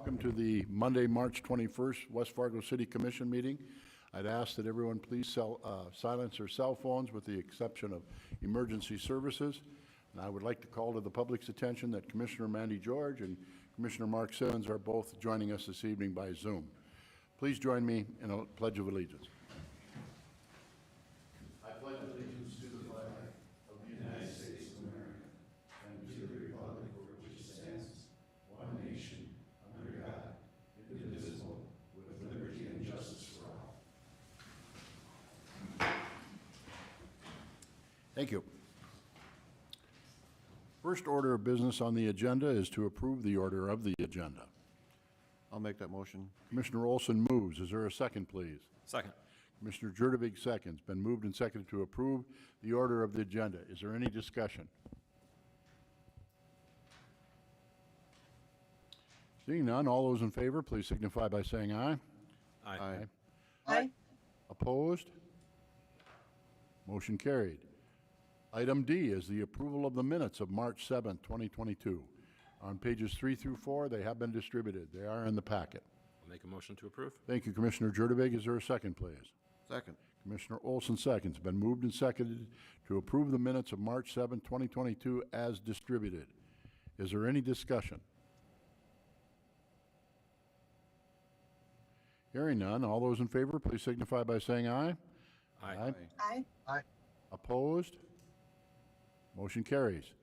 Welcome to the Monday, March 21st West Fargo City Commission meeting. I'd ask that everyone please silence their cell phones with the exception of emergency services. And I would like to call to the public's attention that Commissioner Mandy George and Commissioner Mark Simmons are both joining us this evening by Zoom. Please join me in a pledge of allegiance. I pledge allegiance to the flag of the United States of America and to the republic for which it stands, one nation, under God, indivisible, with liberty and justice for all. Thank you. First order of business on the agenda is to approve the order of the agenda. I'll make that motion. Commissioner Olson moves. Is there a second, please? Second. Commissioner Jurdevig seconds. Been moved and seconded to approve the order of the agenda. Is there any discussion? Seeing none, all those in favor, please signify by saying aye. Aye. Aye. Aye. Opposed? Motion carried. Item D is the approval of the minutes of March 7th, 2022. On pages 3 through 4, they have been distributed. They are in the packet. I'll make a motion to approve. Thank you, Commissioner Jurdevig. Is there a second, please? Second. Commissioner Olson seconds. Been moved and seconded to approve the minutes of March 7th, 2022 as distributed. Is there any discussion? Hearing none, all those in favor, please signify by saying aye. Aye. Aye. Aye. Opposed? Motion carries.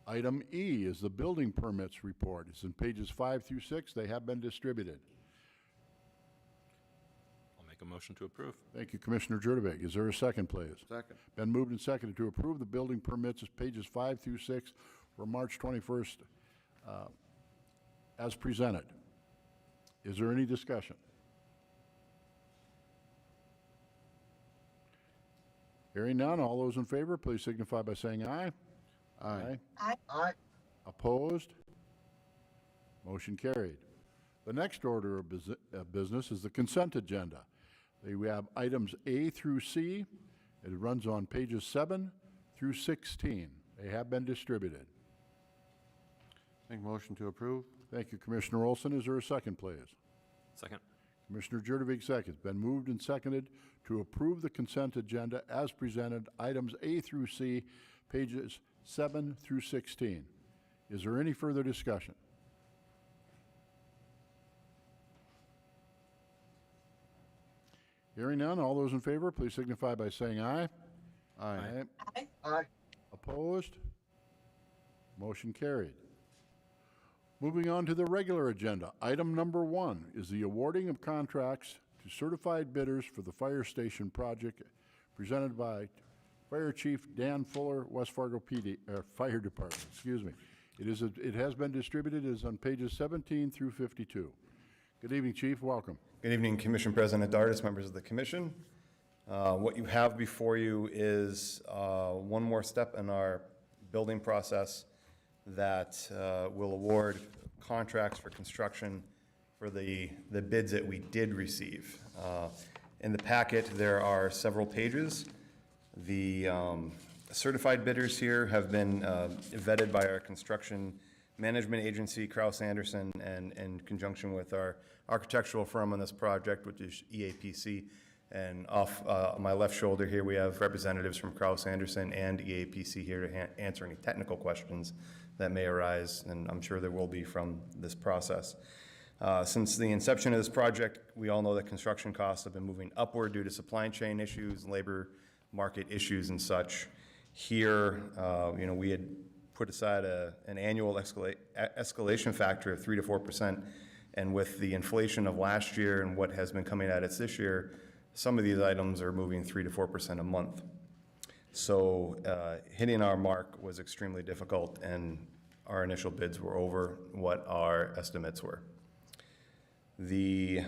Item E is the building permits report. It's in pages 5 through 6. They have been distributed. I'll make a motion to approve. Thank you, Commissioner Jurdevig. Is there a second, please? Second. Been moved and seconded to approve the building permits, pages 5 through 6 for March 21st as presented. Is there any discussion? Hearing none, all those in favor, please signify by saying aye. Aye. Aye. Aye. Opposed? Motion carried. The next order of business is the consent agenda. We have items A through C. It runs on pages 7 through 16. They have been distributed. Make motion to approve. Thank you, Commissioner Olson. Is there a second, please? Second. Commissioner Jurdevig seconds. Been moved and seconded to approve the consent agenda as presented, items A through C, pages 7 through 16. Is there any further discussion? Hearing none, all those in favor, please signify by saying aye. Aye. Aye. Aye. Opposed? Motion carried. Moving on to the regular agenda, item number 1 is the awarding of contracts to certified bidders for the fire station project presented by Fire Chief Dan Fuller, West Fargo Fire Department. Excuse me. It has been distributed. It is on pages 17 through 52. Good evening, Chief. Welcome. Good evening, Commission President Dardis, members of the Commission. What you have before you is one more step in our building process that will award contracts for construction for the bids that we did receive. In the packet, there are several pages. The certified bidders here have been vetted by our construction management agency, Kraus Anderson, and in conjunction with our architectural firm on this project, which is EAPC. And off my left shoulder here, we have representatives from Kraus Anderson and EAPC here to answer any technical questions that may arise, and I'm sure there will be from this process. Since the inception of this project, we all know that construction costs have been moving upward due to supply chain issues, labor market issues and such. Here, we had put aside an annual escalation factor of 3 to 4%, and with the inflation of last year and what has been coming at us this year, some of these items are moving 3 to 4% a month. So hitting our mark was extremely difficult, and our initial bids were over what our estimates were. The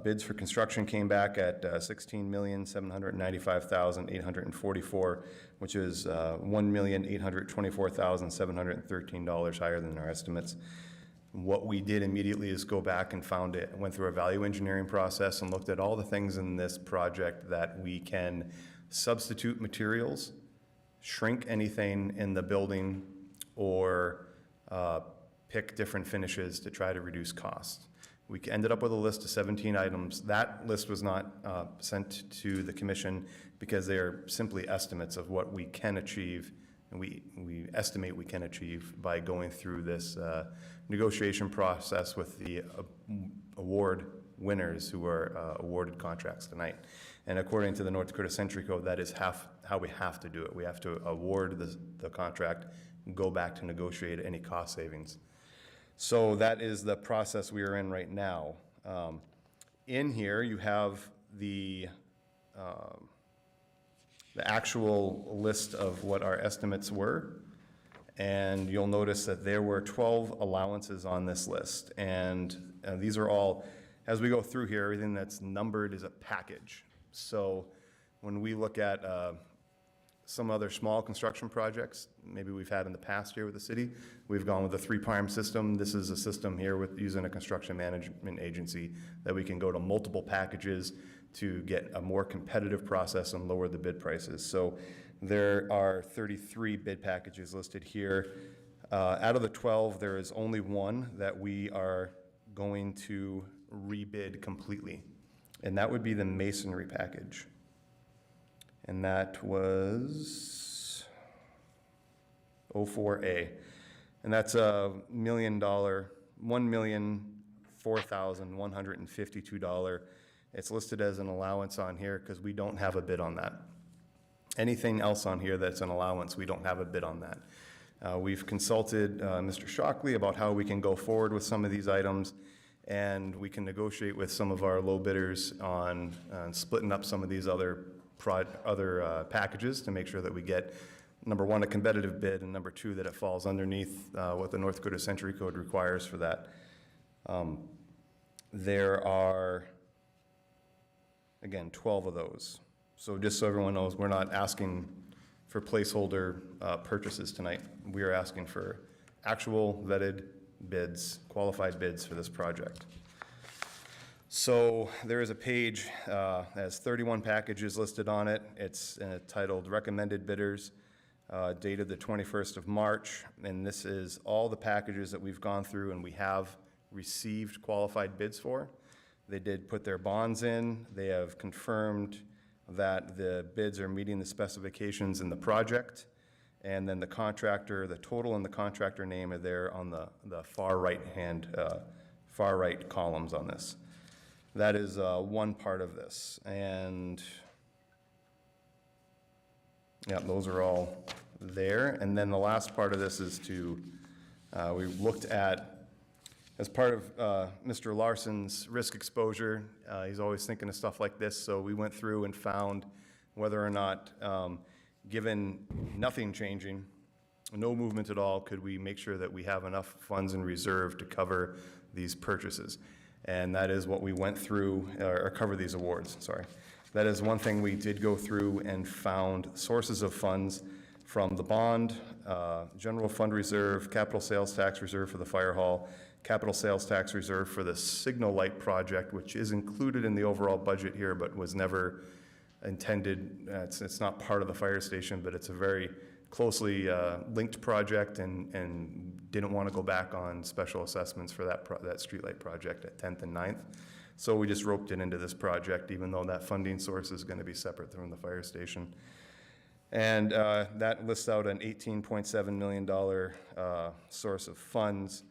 bids for construction came back at $16,795,844, which is $1,824,713 higher than our estimates. What we did immediately is go back and went through a value engineering process and looked at all the things in this project that we can substitute materials, shrink anything in the building, or pick different finishes to try to reduce costs. We ended up with a list of 17 items. That list was not sent to the commission because they are simply estimates of what we can achieve, and we estimate we can achieve by going through this negotiation process with the award winners who are awarded contracts tonight. And according to the North Dakota Century Code, that is how we have to do it. We have to award the contract, go back to negotiate any cost savings. So that is the process we are in right now. In here, you have the actual list of what our estimates were. And you'll notice that there were 12 allowances on this list. And these are all, as we go through here, everything that's numbered is a package. So when we look at some other small construction projects, maybe we've had in the past here with the city, we've gone with a 3-prime system. This is a system here with using a construction management agency that we can go to multiple packages to get a more competitive process and lower the bid prices. So there are 33 bid packages listed here. Out of the 12, there is only one that we are going to rebid completely, and that would be the masonry package. And that was 04A. And that's $1,004,152. It's listed as an allowance on here because we don't have a bid on that. Anything else on here that's an allowance, we don't have a bid on that. We've consulted Mr. Shockley about how we can go forward with some of these items, and we can negotiate with some of our low bidders on splitting up some of these other packages to make sure that we get, number one, a competitive bid, and number two, that it falls underneath what the North Dakota Century Code requires for that. There are, again, 12 of those. So just so everyone knows, we're not asking for placeholder purchases tonight. We are asking for actual vetted bids, qualified bids for this project. So there is a page that has 31 packages listed on it. It's titled Recommended Bidders, dated the 21st of March. And this is all the packages that we've gone through and we have received qualified bids for. They did put their bonds in. They have confirmed that the bids are meeting the specifications in the project. And then the contractor, the total and the contractor name are there on the far right columns on this. That is one part of this. And yeah, those are all there. And then the last part of this is we looked at, as part of Mr. Larson's risk exposure, he's always thinking of stuff like this, so we went through and found whether or not, given nothing changing, no movement at all, could we make sure that we have enough funds in reserve to cover these purchases. And that is what we went through, or cover these awards, sorry. That is one thing we did go through and found sources of funds from the bond, general fund reserve, capital sales tax reserve for the fire hall, capital sales tax reserve for the signal light project, which is included in the overall budget here, but was never intended, it's not part of the fire station, but it's a very closely linked project, and didn't want to go back on special assessments for that streetlight project at 10th and 9th. So we just roped it into this project, even though that funding source is going to be separate from the fire station. And that lists out an $18.7 million source of funds.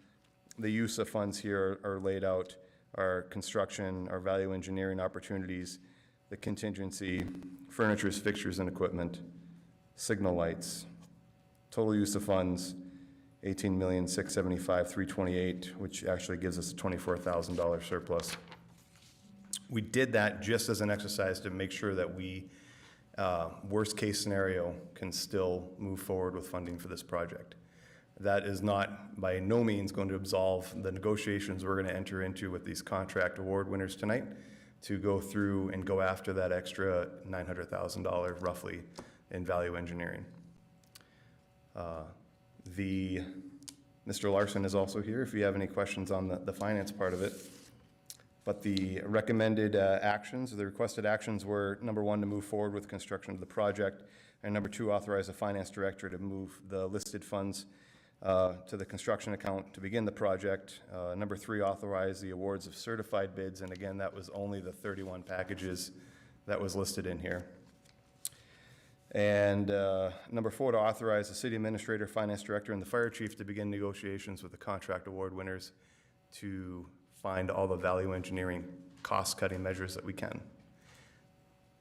The use of funds here are laid out, our construction, our value engineering opportunities, the contingency, furnitures, fixtures, and equipment, signal lights. Total use of funds, $18,675,328, which actually gives us a $24,000 surplus. We did that just as an exercise to make sure that we, worst case scenario, can still move forward with funding for this project. That is not by no means going to absolve the negotiations we're going to enter into with these contract award winners tonight to go through and go after that extra $900,000 roughly in value engineering. Mr. Larson is also here if you have any questions on the finance part of it. But the recommended actions, the requested actions were, number one, to move forward with construction of the project, and number two, authorize the finance director to move the listed funds to the construction account to begin the project. Number 3, authorize the awards of certified bids, and again, that was only the 31 packages that was listed in here. And number 4, to authorize the city administrator, finance director, and the fire chief to begin negotiations with the contract award winners to find all the value engineering cost-cutting measures that we can.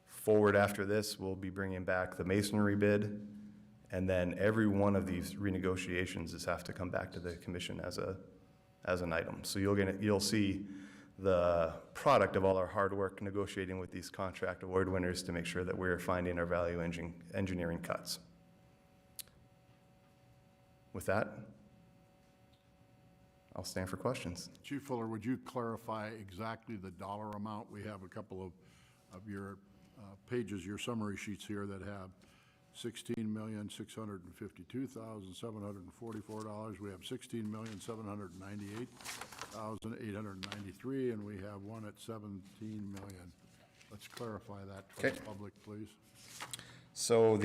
Forward after this, we'll be bringing back the masonry bid, and then every one of these renegotiations is have to come back to the commission as an item. So you'll see the product of all our hard work negotiating with these contract award winners to make sure that we're finding our value engineering cuts. With that, I'll stand for questions. Chief Fuller, would you clarify exactly the dollar amount? We have a couple of your pages, your summary sheets here that have $16,652,744. We have $16,798,893, and we have one at $17 million. Let's clarify that for the public, please. So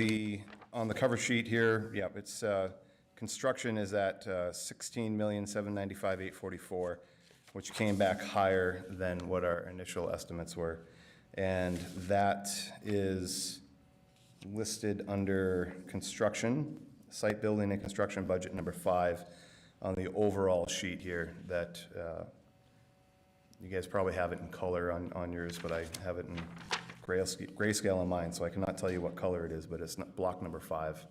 on the cover sheet here, yeah, it's, construction is at $16,795,844, which came back higher than what our initial estimates were. And that is listed under construction, site building and construction budget number 5 on the overall sheet here that you guys probably have it in color on yours, but I have it in grayscale on mine, so I cannot tell you what color it is, but it's not block number 5.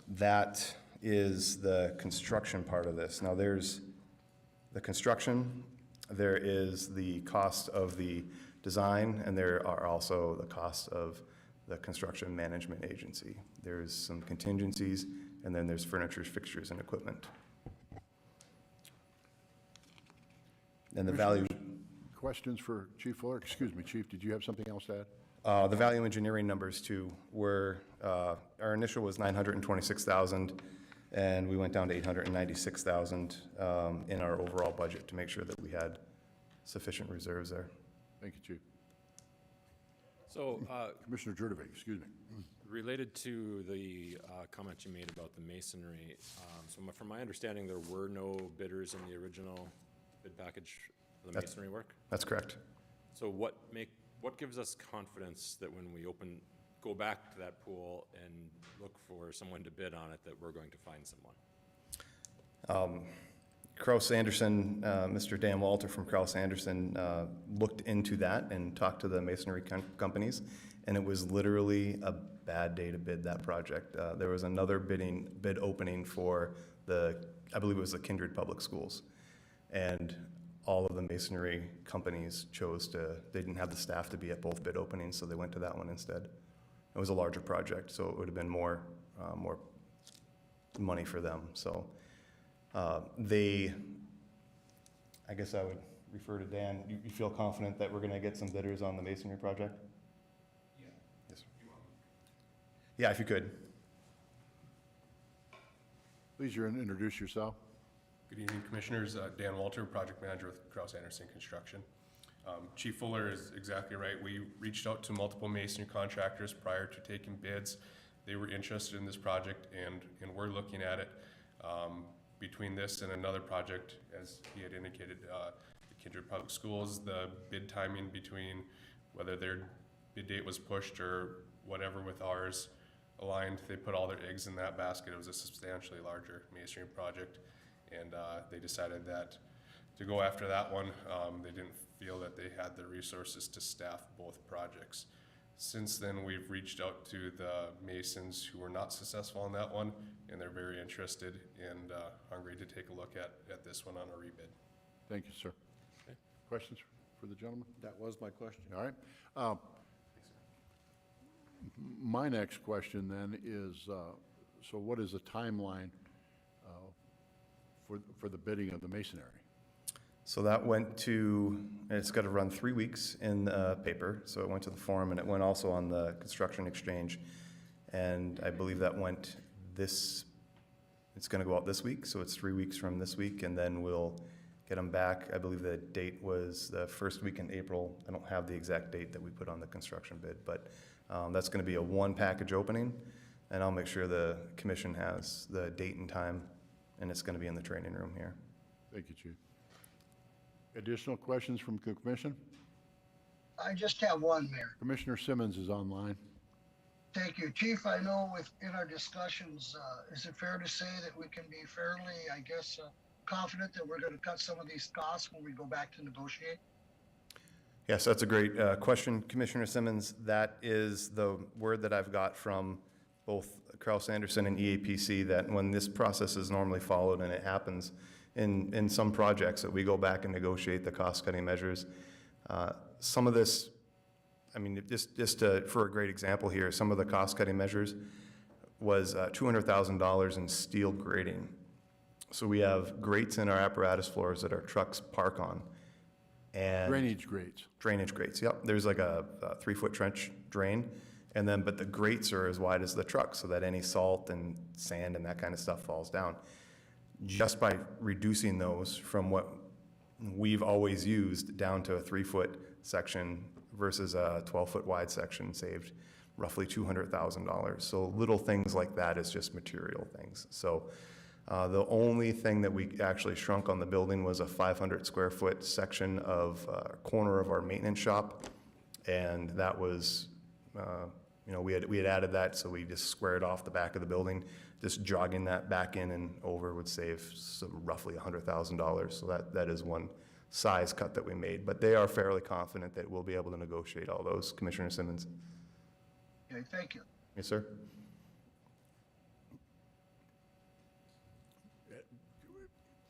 That is the construction part of this. Now there's the construction, there is the cost of the design, and there are also the costs of the construction management agency. There's some contingencies, and then there's furniture, fixtures, and equipment. And the value... Questions for Chief Fuller? Excuse me, Chief, did you have something else to add? The value engineering numbers, too, were, our initial was $926,000, and we went down to $896,000 in our overall budget to make sure that we had sufficient reserves there. Thank you, Chief. So, Commissioner Jurdovic, excuse me. related to the comment you made about the masonry, from my understanding, there were no bidders in the original bid package for the masonry work? That's correct. So what gives us confidence that when we go back to that pool and look for someone to bid on it, that we're going to find someone? Krause Anderson, Mr. Dan Walter from Krause Anderson looked into that and talked to the masonry companies, and it was literally a bad day to bid that project. There was another bid opening for I believe it was the Kindred Public Schools, and all of the masonry companies they didn't have the staff to be at both bid openings, so they went to that one instead. It was a larger project, so it would have been more money for them. So I guess I would refer to Dan. You feel confident that we're going to get some bidders on the masonry project? Yeah. Yes, sir. Yeah, if you could. Please introduce yourself. Good evening, Commissioners. Dan Walter, Project Manager with Krause Anderson Construction. Chief Fuller is exactly right. We reached out to multiple masonry contractors prior to taking bids. They were interested in this project, and we're looking at it. Between this and another project, as he had indicated, the Kindred Public Schools, the bid timing between whether their bid date was pushed or whatever with ours aligned, they put all their eggs in that basket. It was a substantially larger masonry project, and they decided that to go after that one, they didn't feel that they had the resources to staff both projects. Since then, we've reached out to the masons who were not successful on that one, and they're very interested and hungry to take a look at this one on a rebid. Thank you, sir. Okay. Questions for the gentleman? That was my question. All right. My next question then is, so what is the timeline for the bidding of the masonry? So that it's got to run 3 weeks in the paper. So it went to the forum, and it went also on the construction exchange. And I believe that it's going to go out this week. So it's 3 weeks from this week, and then we'll get them back. I believe the date was the first week in April. I don't have the exact date that we put on the construction bid, but that's going to be a 1 package opening. and I'll make sure the commission has the date and time, and it's going to be in the training room here. Thank you, Chief. Additional questions from the commission? I just have one, Mayor. Commissioner Simmons is online. Thank you. Chief, I know in our discussions, is it fair to say that we can be fairly, I guess, confident that we're going to cut some of these costs when we go back to negotiate? Yes, that's a great question, Commissioner Simmons. That is the word that I've got from both Kraus Anderson and EAPC, that when this process is normally followed, and it happens in some projects, that we go back and negotiate the cost-cutting measures. Some of this, I mean, for a great example here, some of the cost-cutting measures was $200,000 in steel grating. So we have grates in our apparatus floors that our trucks park on. And Drainage grates. drainage grates, yep. There's like a 3-foot trench drain, and then, but the grates are as wide as the truck, so that any salt and sand and that kind of stuff falls down. Just by reducing those from what we've always used down to a 3-foot section versus a 12-foot wide section, saved roughly $200,000. So little things like that is just material things. So the only thing that we actually shrunk on the building was a 500 square foot section of corner of our maintenance shop. And that was, you know, we had added that, so we just squared off the back of the building. Just jogging that back in and over would save roughly $100,000. So that is one size cut that we made. But they are fairly confident that we'll be able to negotiate all those, Commissioner Simmons. Okay, thank you. Yes, sir.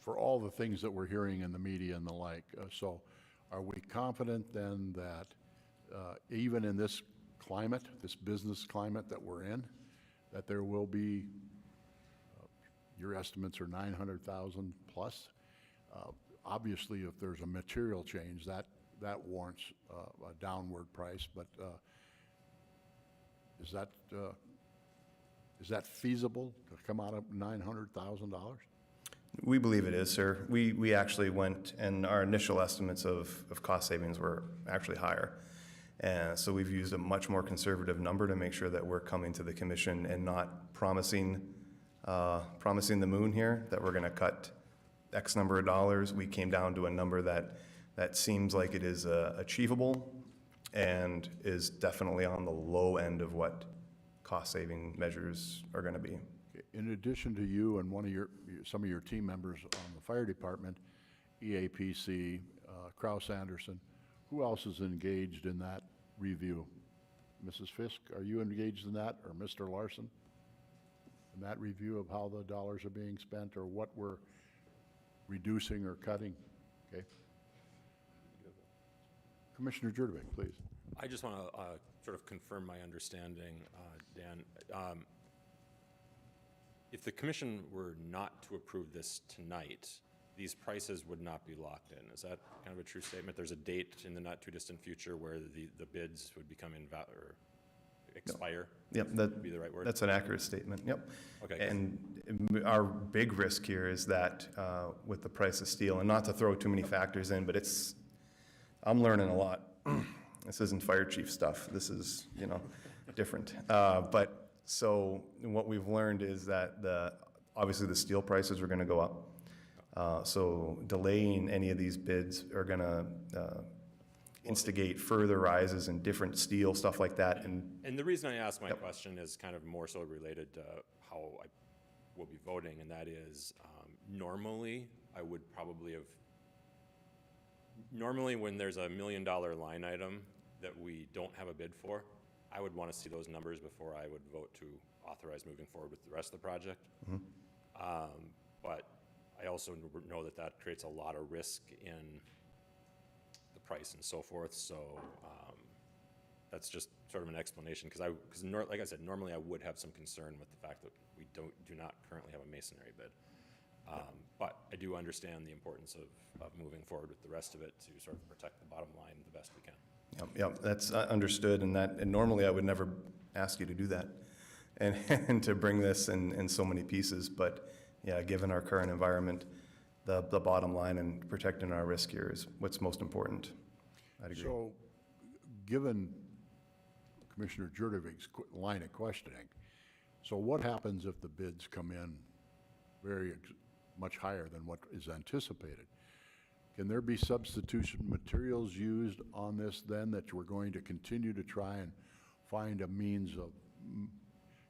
For all the things that we're hearing in the media and the like, so are we confident then that even in this climate, this business climate that we're in, that there will be, your estimates are 900,000 plus? Obviously, if there's a material change, that warrants a downward price, but is that feasible to come out of $900,000? We believe it is, sir. We actually went, and our initial estimates of cost savings were actually higher. And so we've used a much more conservative number to make sure that we're coming to the commission and not promising the moon here, that we're going to cut X number of dollars. We came down to a number that seems like it is achievable and is definitely on the low end of what cost-saving measures are going to be. In addition to you and some of your team members on the fire department, EAPC, Kraus Anderson, who else is engaged in that review? Mrs. Fisk, are you engaged in that, or Mr. Larson? In that review of how the dollars are being spent, or what we're reducing or cutting? Okay. Commissioner Jurdevich, please. I just want to sort of confirm my understanding, Dan. If the commission were not to approve this tonight, these prices would not be locked in. Is that kind of a true statement? There's a date in the not too distant future where the bids would become or expire? Yep, Would be the right word? that's an accurate statement, yep. Okay. And our big risk here is that with the price of steel, and not to throw too many factors in, but I'm learning a lot. This isn't fire chief stuff. This is, different. But so what we've learned is that obviously the steel prices are going to go up. So delaying any of these bids are going to instigate further rises in different steel, stuff like that. And the reason I asked my question is kind of more so related to how I will be voting, and that is normally I would probably have, when there's a $1 million line item that we don't have a bid for, I would want to see those numbers before I would vote to authorize moving forward with the rest of the project. But I also know that creates a lot of risk in the price and so forth. So that's just sort of an explanation, because like I said, normally I would have some concern with the fact that we do not currently have a masonry bid. But I do understand the importance of moving forward with the rest of it to sort of protect the bottom line the best we can. Yep, that's understood, and normally I would never ask you to do that, and to bring this in so many pieces, but yeah, given our current environment, the bottom line and protecting our risk here is what's most important. I'd agree. So, given Commissioner Jurdovich's line of questioning, So what happens if the bids come in much higher than what is anticipated? Can there be substitution materials used on this then that we're going to continue to try and find a means of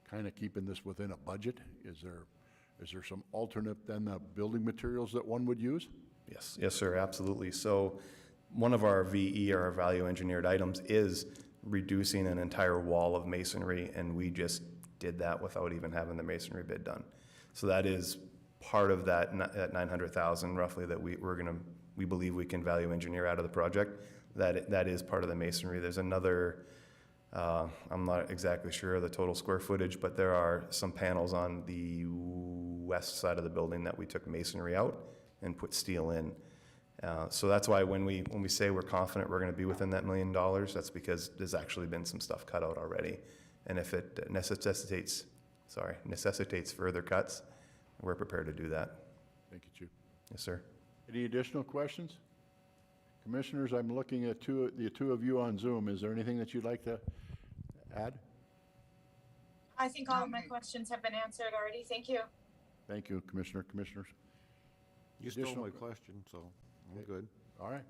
kind of keeping this within a budget? Is there some alternate than the building materials that one would use? Yes, sir, absolutely. So one of our VE, or our value engineered items, is reducing an entire wall of masonry, and we just did that without even having the masonry bid done. So that is part of that 900,000 roughly that we believe we can value engineer out of the project. That is part of the masonry. There's another, I'm not exactly sure of the total square footage, but there are some panels on the west side of the building that we took masonry out and put steel in. So that's why when we say we're confident we're going to be within that $1 million, that's because there's actually been some stuff cut out already. And if it necessitates further cuts, we're prepared to do that. Thank you, Chief. Yes, sir. Any additional questions? Commissioners, I'm looking at the two of you on Zoom. Is there anything that you'd like to add? I think all of my questions have been answered already. Thank you. Thank you, Commissioners. You stole Additional- my question, so I'm good. All right.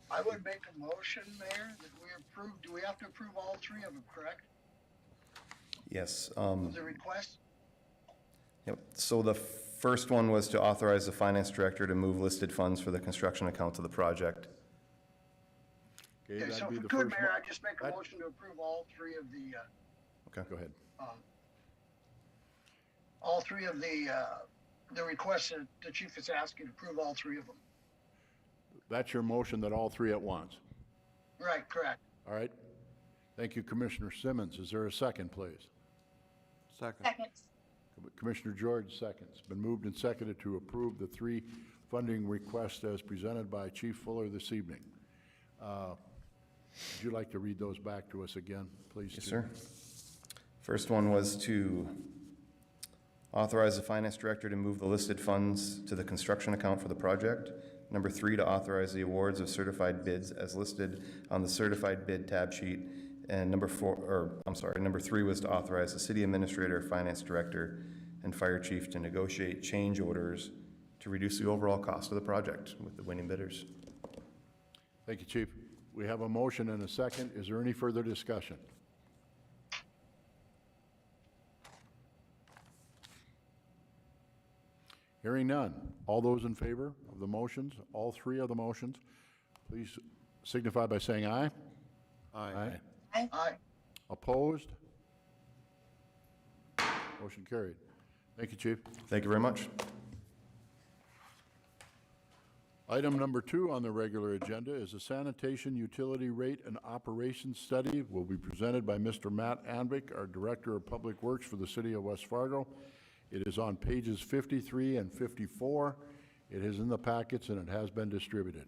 I would make a motion, Mayor, that we approve, do we have to approve all three of them, correct? Yes. The request? Yep. So the first one was to authorize the finance director to move listed funds for the construction account of the project. Okay, that'd so be if the we could, first Mayor, mo- I'd just make a that- motion to approve all three of the, Go ahead. the requests that the chief is asking, approve all three of them. That's your motion, that all three at once. Right, correct. All right. Thank you, Commissioner Simmons. Is there a second, please? Second. Second. Commissioner George seconds. Been moved and seconded to approve the three funding requests as presented by Chief Fuller this evening. Would you like to read those back to us again, please? Yes, Chief? sir. First one was to authorize the finance director to move the listed funds to the construction account for the project. Number 3, to authorize the awards of certified bids as listed on the certified bid tab sheet. And number 3 was to authorize the city administrator, finance director, and fire chief to negotiate change orders to reduce the overall cost of the project with the winning bidders. Thank you, Chief. We have a motion and a second. Is there any further discussion? Hearing none. All those in favor of the motions, all three of the motions, please signify by saying aye. Aye. Aye. Opposed? Motion carried. Thank you, Chief. Thank you very much. Item number 2 on the regular agenda is a sanitation utility rate and operations study. Will be presented by Mr. Matt Andvik, our Director of Public Works for the City of West Fargo. It is on pages 53 and 54. It is in the packets and it has been distributed.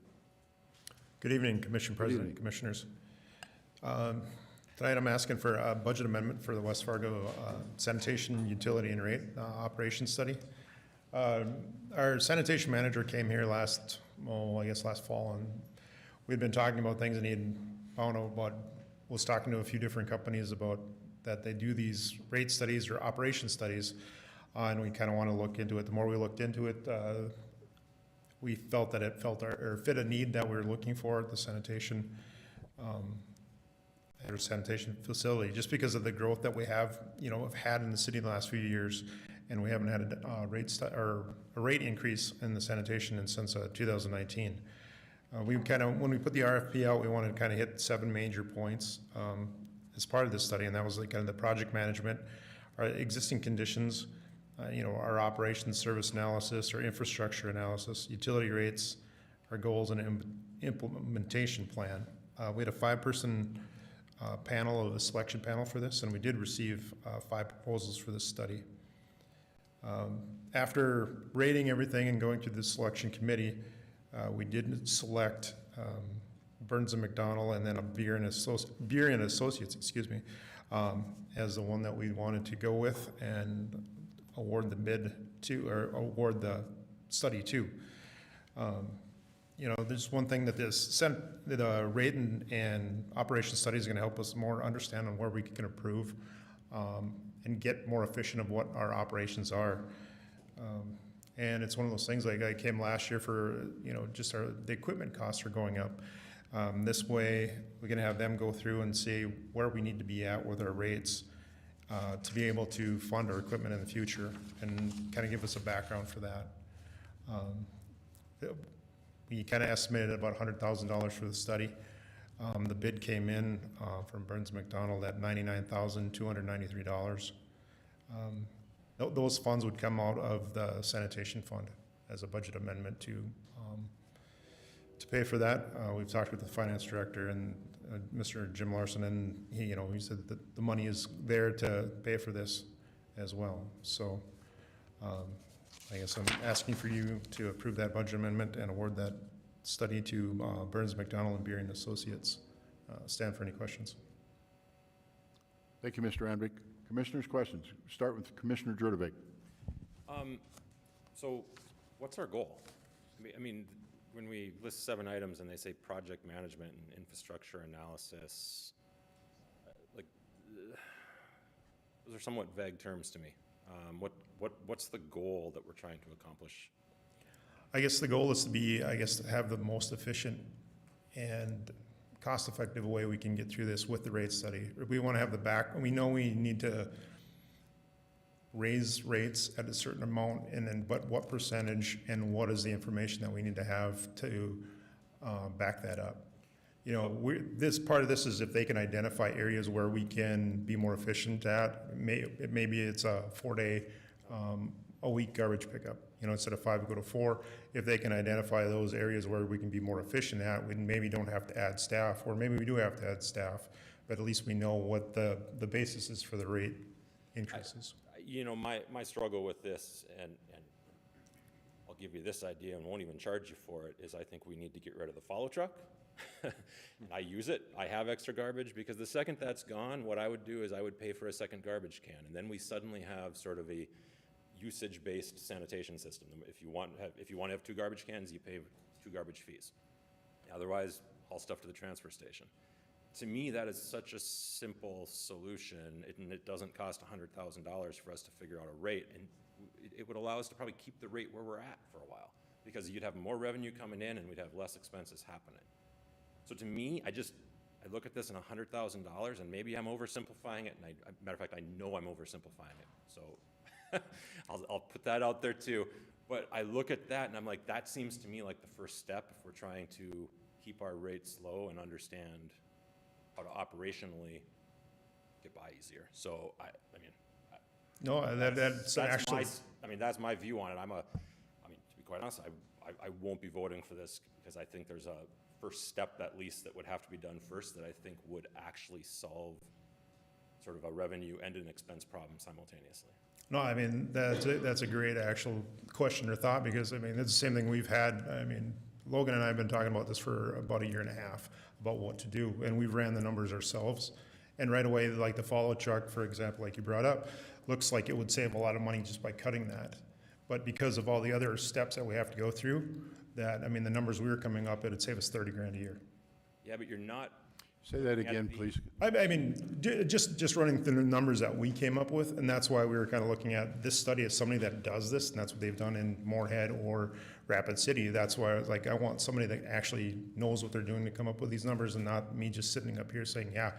Good evening, Commission President, evening. Commissioners. Tonight I'm asking for a budget amendment for the West Fargo sanitation utility and rate operations study. Our sanitation manager came here last fall, and we'd been talking about things, and he had found out was talking to a few different companies about that they do these rate studies or operation studies, and we kind of want to look into it. The more we looked into it, we felt that it fit a need that we were looking for at the sanitation facility, just because of the growth that we have had in the city in the last few years, and we haven't had a rate increase in the sanitation since 2019. When we put the RFP out, we wanted to kind of hit 7 major points as part of this study, and that was kind of the project management, our existing conditions, our operations service analysis, our infrastructure analysis, utility rates, our goals, and implementation plan. We had a 5-person panel, a selection panel for this, and we did receive 5 proposals for this study. After rating everything and going through the selection committee, we did select Burns and McDonnell, and then a Burian Associates, as the one that we wanted to go with and award the bid to, or award the study to. There's one thing that the rate and operation study is going to help us more understand on where we can improve, and get more efficient of what our operations are. And it's one of those things, like I came last year for, just the equipment costs are going up. This way, we can have them go through and see where we need to be at with our rates to be able to fund our equipment in the future and kind of give us a background for that. We kind of estimated about $100,000 for the study. The bid came in from Burns McDonnell at $99,293. Those funds would come out of the sanitation fund as a budget amendment to pay for that. We've talked with the finance director and Mr. Jim Larson, and he said that the money is there to pay for this as well. So I guess I'm asking for you to approve that budget amendment and award that study to Burns McDonnell and Burian Associates. Stand for any questions. Thank you, Mr. Andvik. Commissioners' questions. Start with Commissioner Jurdevik. So what's our goal? I mean, when we list 7 items and they say project management and infrastructure analysis, those are somewhat vague terms to me. What's the goal that we're trying to accomplish? I guess the goal is to have the most efficient and cost-effective way we can get through this with the rate study. We want to have we know we need to raise rates at a certain amount, but what percentage and what is the information that we need to have to back that up. This part of this is if they can identify areas where we can be more efficient at. Maybe it's a 4-day, a week garbage pickup. Instead of 5, we go to 4. If they can identify those areas where we can be more efficient at, we maybe don't have to add staff, or maybe we do have to add staff, but at least we know what the basis is for the rate increases. My struggle with this, and I'll give you this idea and won't even charge you for it, is I think we need to get rid of the follow truck. I use it. I have extra garbage, because the second that's gone, what I would do is I would pay for a second garbage can, and then we suddenly have sort of a usage-based sanitation system. If you want to have 2 garbage cans, you pay 2 garbage fees. Otherwise, haul stuff to the transfer station. To me, that is such a simple solution, and it doesn't cost $100,000 for us to figure out a rate, and it would allow us to probably keep the rate where we're at for a while, because you'd have more revenue coming in and we'd have less expenses happening. So to me, I look at this in $100,000, and maybe I'm oversimplifying it, and matter of fact, I know I'm oversimplifying it. So I'll put that out there too. But I look at that and I'm like, that seems to me like the first step if we're trying to keep our rates low and understand how to operationally get by easier. So That's actually. That's my view on it. To be quite honest, I won't be voting for this, because I think there's a first step at least that would have to be done first that I think would actually solve sort of a revenue and an expense problem simultaneously. No, that's a great actual question or thought, because it's the same thing we've had. Logan and I have been talking about this for about a year and a half about what to do, and we've ran the numbers ourselves. And right away, like the follow truck, for example, like you brought up, looks like it would save a lot of money just by cutting that. But because of all the other steps that we have to go through, the numbers we were coming up, it'd save us $30,000 a year. Yeah, but you're not. Say that again, please. Just running through the numbers that we came up with, and that's why we were kind of looking at this study as somebody that does this, and that's what they've done in Moorhead or Rapid City. That's why I was like, I want somebody that actually knows what they're doing to come up with these numbers, and not me just sitting up here saying, yeah,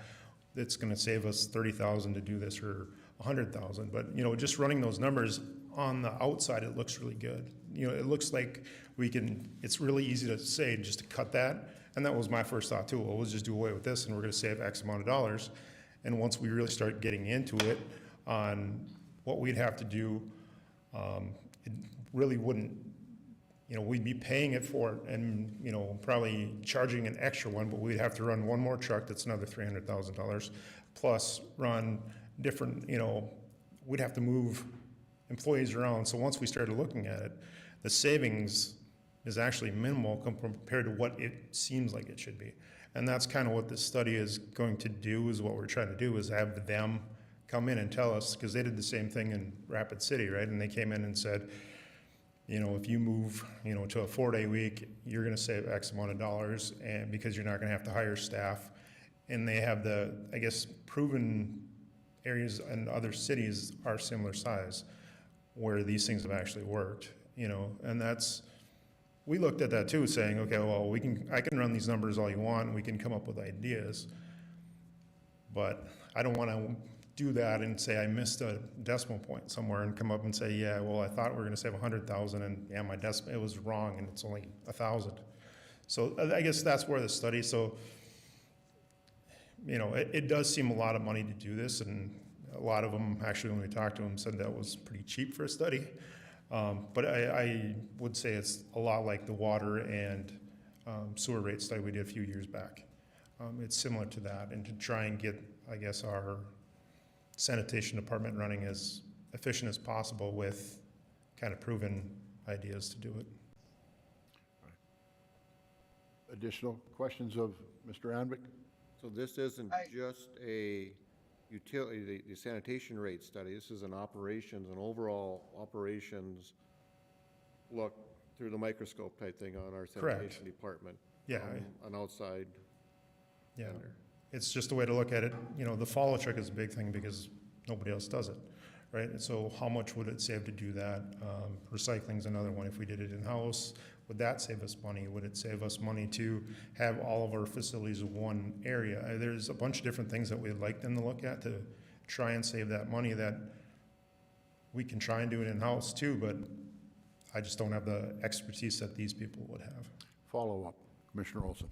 it's going to save us $30,000 to do this, or $100,000. But just running those numbers on the outside, it looks really good. It looks like we can. It's really easy to say just to cut that. And that was my first thought too. Well, we'll just do away with this and we're going to save X amount of dollars. And once we really start getting into it on what we'd have to do, it really wouldn't, we'd be paying it for it and, probably charging an extra one, but we'd have to run one more truck. That's another $300,000 plus run different, we'd have to move employees around. So once we started looking at it, the savings is actually minimal compared to what it seems like it should be. And that's kind of what this study is going to do, is what we're trying to do, is have them come in and tell us, because they did the same thing in Rapid City, right? And they came in and said, if you move, to a 4-day week, you're going to save X amount of dollars, and because you're not going to have to hire staff. And they have the, proven areas and other cities are similar size where these things have actually worked, you know, and that's, we looked at that too, saying, okay, well, I can run these numbers all you want, and we can come up with ideas, but I don't want to do that and say I missed a decimal point somewhere and come up and say, yeah, well, I thought we were going to save 100,000, and yeah, my decimal, it was wrong, and it's only 1,000. So I guess that's where the study, so, you know, it does seem a lot of money to do this, and a lot of them, actually, when we talked to them, said that was pretty cheap for a study. But I would say it's a lot like the water and sewer rate study we did a few years back. It's similar to that, and to try and get, I guess, our sanitation department running as efficient as possible with kind of proven ideas to do it. Additional questions of Mr. Andvik? So this isn't I- just a utility, the sanitation rate study, this is an overall operations look through the microscope type thing on our Correct. sanitation department. Yeah, An outside Yeah, vendor. it's just a way to look at it. You know, the follow truck is a big thing because nobody else does it, right? And so how much would it save to do that? Recycling's another one. If we did it in-house, would that save us money? Would it save us money to have all of our facilities in one area? There's a bunch of different things that we'd like them to look at to try and save that money that we can try and do it in-house too, but I just don't have the expertise that these people would have. Follow-up, Commissioner Olson.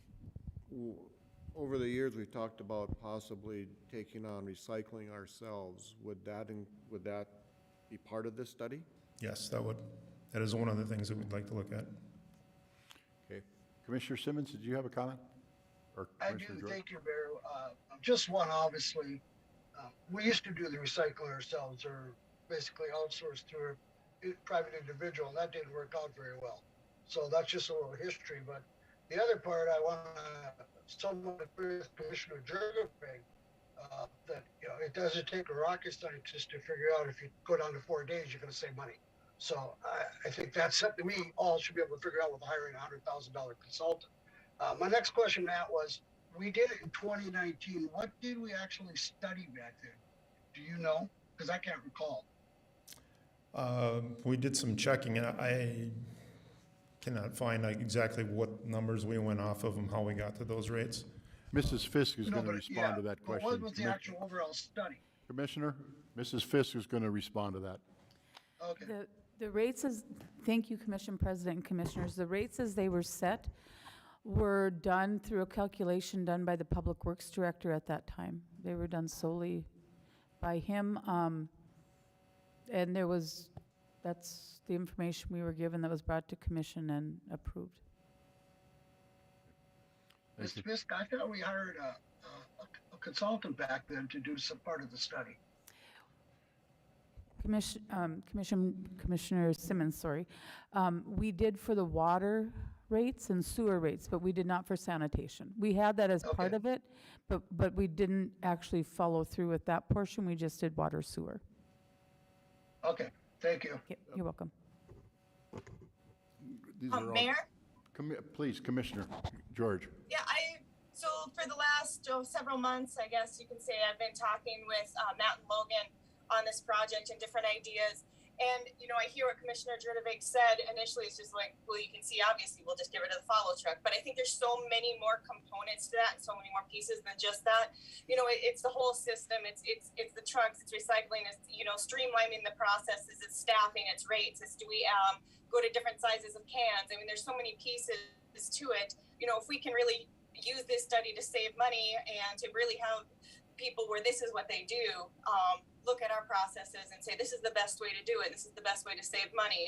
Over the years, we've talked about possibly taking on recycling ourselves. Would that be part of this study? Yes, that is one of the things that we'd like to look at. Okay. Commissioner Simmons, did you have a comment? Or I do, Commissioner George? thank you, Mayor. Just one, obviously, we used to do the recycling ourselves, or basically outsource through a private individual, and that didn't work out very well. So that's just a little history, but the other part I want to somewhat agree with Commissioner Jurgovich, that, you know, it doesn't take a rocket scientist to figure out if you go down to 4 days, you're going to save money. So I think that's something we all should be able to figure out with hiring a $100,000 consultant. My next question, Matt, was we did it in 2019. What did we actually study back then? Do you know? Because I can't recall. We did some checking, and I cannot find like exactly what numbers we went off of and how we got to those rates. Mrs. Fisk is No, going to but, respond to that but question. what was the actual overall study? Commissioner, Mrs. Fisk is going to respond to that. Okay. The rates as, thank you, Commission President and Commissioners. The rates as they were set were done through a calculation done by the Public Works Director at that time. They were done solely by him. And that's the information we were given that was brought to Commission and approved. Ms. Fisk, I thought we hired a consultant back then to do some part of the study. Commissioner Simmons, sorry. We did for the water rates and sewer rates, but we did not for sanitation. We had that as part Okay. of it, but we didn't actually follow through with that portion. We just did water sewer. Okay, thank you. Okay, you're welcome. These are all- Mayor? Please, Commissioner George. Yeah, so for the last several months, I guess you can say, I've been talking with Matt and Logan on this project and different ideas. And, you know, I hear what Commissioner Jurdovic said initially. It's just like, well, you can see, obviously, we'll just get rid of the follow truck. But I think there's so many more components to that and so many more pieces than just that. You know, it's the whole system. It's the trucks, it's recycling, it's, you know, streamlining the processes, it's staffing, it's rates, it's do we go to different sizes of cans. I mean, there's so many pieces to it. You know, if we can really use this study to save money and to really have people where this is what they do, look at our processes and say, this is the best way to do it. This is the best way to save money.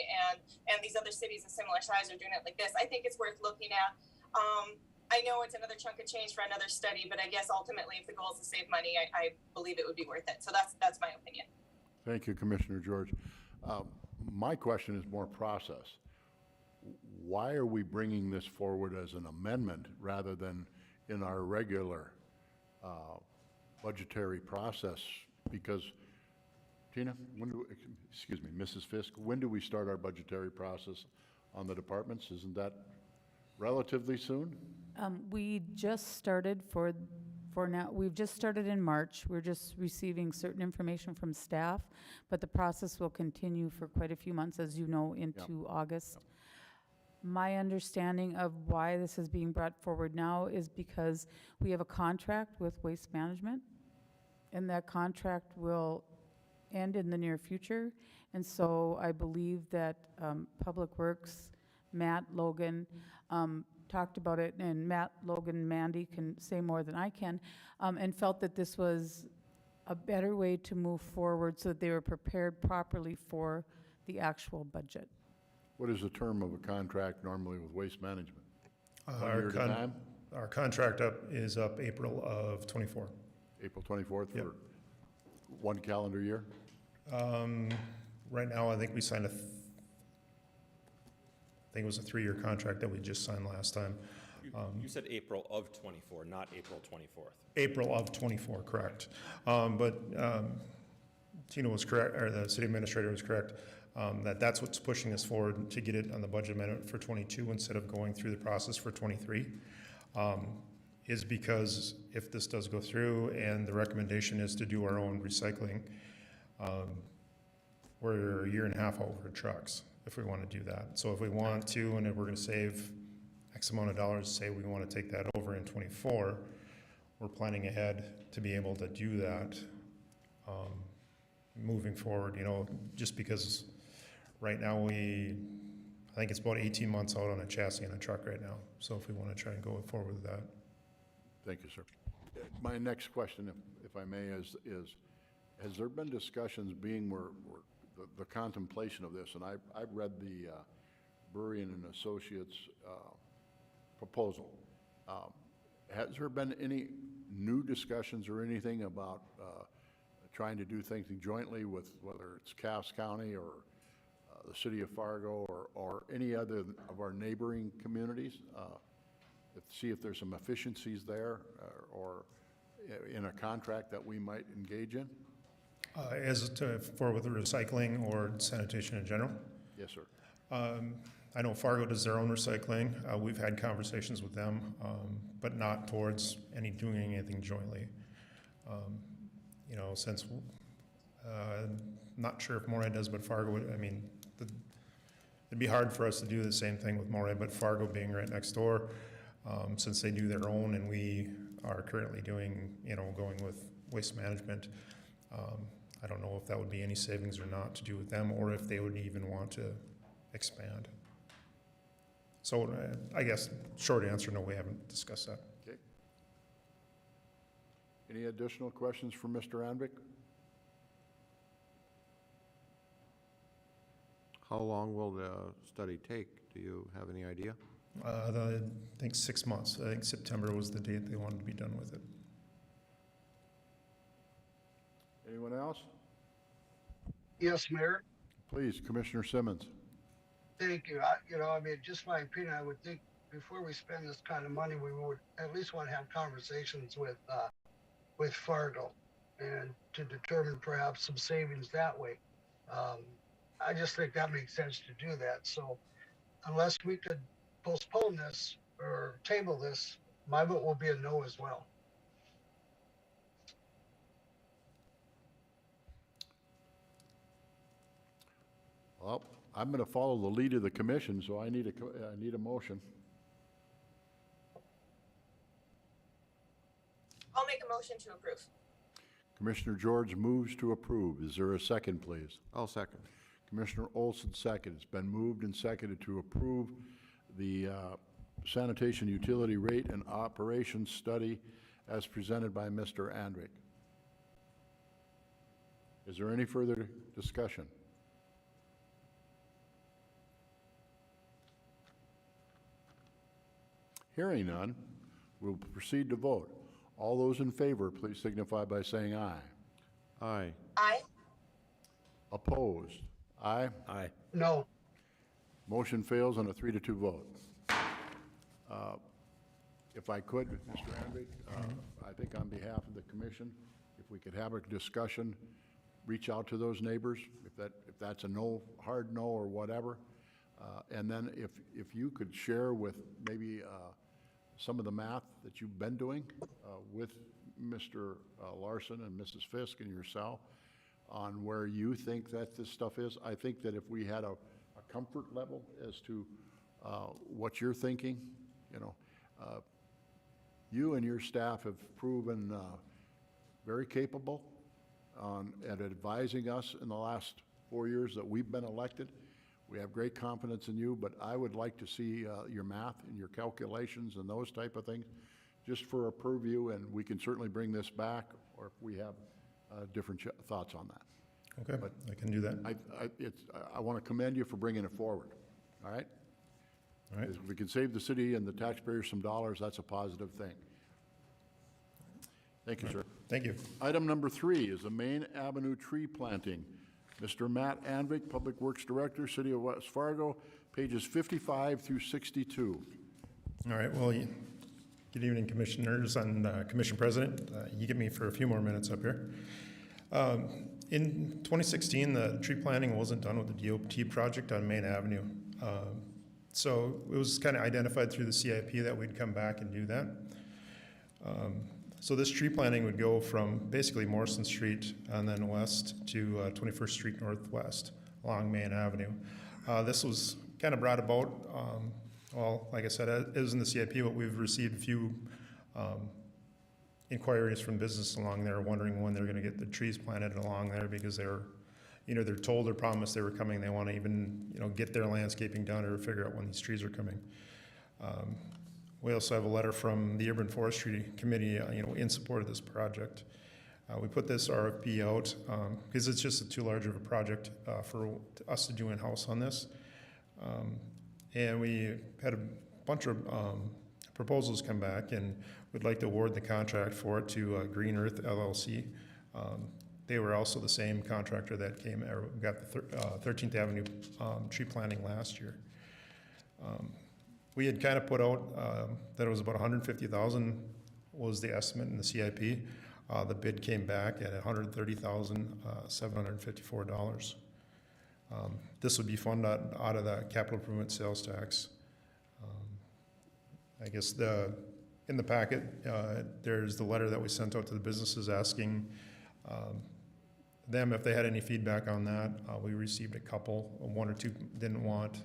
And these other cities of similar size are doing it like this. I think it's worth looking at. I know it's another chunk of change for another study, but I guess ultimately if the goal is to save money, I believe it would be worth it. So that's my opinion. Thank you, Commissioner George. My question is more process. Why are we bringing this forward as an amendment rather than in our regular budgetary process? Because, Tina, excuse me, Mrs. Fisk, when do we start our budgetary process on the departments? Isn't that relatively soon? We just started for For now, we've just started in March. We're just receiving certain information from staff, but the process will continue for quite a few months, as you know, into August. My understanding of why this is being brought forward now is because we have a contract with Waste Management, and that contract will end in the near future. And so I believe that Public Works, Matt, Logan, talked about it, and Matt, Logan, Mandy can say more than I can, and felt that this was a better way to move forward so that they were prepared properly for the actual budget. What is the term of a contract normally with Waste Management? 1 Our year at a time? Our contract is up April of '24. April 24th Yep. for 1 calendar year? Right now, I think we signed I think it was a 3-year contract that we just signed last time. You said April of 24, not April 24th. April of '24, correct. But Tina was correct, or the city administrator was correct, that's what's pushing us forward to get it on the budget amendment for '22 instead of going through the process for '23. Is because if this does go through and the recommendation is to do our own recycling, we're a year and a half over trucks if we want to do that. So if we want to, and if we're going to save X amount of dollars, say we want to take that over in '24, we're planning ahead to be able to do that moving forward, just because right now I think it's about 18 months out on a chassis and a truck right now. So if we want to try and go forward with that. Thank you, sir. My next question, if I may, is has there been discussions being where the contemplation of this, and I've read the Burian and Associates proposal. Has there been any new discussions or anything about trying to do things jointly with whether it's Cass County or the city of Fargo or any other of our neighboring communities? See if there's some efficiencies there or in a contract that we might engage in? For with the recycling or sanitation in general? Yes, sir. I know Fargo does their own recycling. We've had conversations with them, but not towards doing anything jointly. Since, not sure if Moray does, but Fargo, it'd be hard for us to do the same thing with Moray, but Fargo being right next door, since they do their own and we are currently doing, going with Waste Management, I don't know if that would be any savings or not to do with them, or if they would even want to expand. So I guess short answer, no, we haven't discussed that. Okay. Any additional questions for Mr. Andvik? How long will the study take? Do you have any idea? I think 6 months. I think September was the date they wanted to be done with it. Anyone else? Yes, Mayor. Please, Commissioner Simmons. Thank you. Just my opinion, I would think before we spend this kind of money, we would at least want to have conversations with Fargo and to determine perhaps some savings that way. I just think that makes sense to do that. So unless we could postpone this or table this, my vote will be a no as well. Well, I'm going to follow the lead of the commission, so I need a motion. I'll make a motion to approve. Commissioner George moves to approve. Is there a second, please? I'll second. Commissioner Olson second. It's been moved and seconded to approve the sanitation utility rate and operations study as presented by Mr. Andvik. Is there any further discussion? Hearing none, we'll proceed to vote. All those in favor, please signify by saying aye. Aye. Aye. Opposed? Aye. Aye. No. Motion fails on a 3-2 vote. If I could, Mr. Andvik, I think on behalf of the commission, if we could have a discussion, reach out to those neighbors, if that's a no, hard no or whatever. And then if you could share with maybe some of the math that you've been doing with Mr. Larson and Mrs. Fisk and yourself on where you think that this stuff is. I think that if we had a comfort level as to what you're thinking, you know, you and your staff have proven very capable at advising us in the last 4 years that we've been elected. We have great confidence in you, but I would like to see your math and your calculations and those type of things, just for a purview, and we can certainly bring this back, or if we have different thoughts on that. Okay, I can do that. I want to commend you for bringing it forward, all right? All right. If we can save the city and the taxpayers some dollars, that's a positive thing. Thank you, sir. Thank you. Item number 3 is the Main Avenue tree planting. Mr. Matt Andvik, Public Works Director, City of West Fargo, pages 55 through 62. All right, well, good evening, Commissioners and Commission President. You get me for a few more minutes up here. In 2016, the tree planting wasn't done with the DOT project on Main Avenue. So it was kind of identified through the CIP that we'd come back and do that. So this tree planting would go from basically Morrison Street and then west to 21st Street Northwest along Main Avenue. This was kind of brought about, well, like I said, it was in the CIP, but we've received a few inquiries from business along there wondering when they're going to get the trees planted along there, because they're, you know, they're told or promised they were coming. They want to even, you know, get their landscaping done or figure out when these trees are coming. We also have a letter from the Urban Forestry Committee, you know, in support of this project. We put this RFP out because it's just too large of a project for us to do in-house on this. And we had a bunch of proposals come back, and we'd like to award the contract for it to Green Earth LLC. They were also the same contractor that got the 13th Avenue tree planting last year. We had kind of put out that it was about $150,000 was the estimate in the CIP. The bid came back at $130,754. This would be funded out of the capital improvement sales tax. I guess in the packet, there's the letter that we sent out to the businesses asking them if they had any feedback on that. We received a couple, one or two didn't want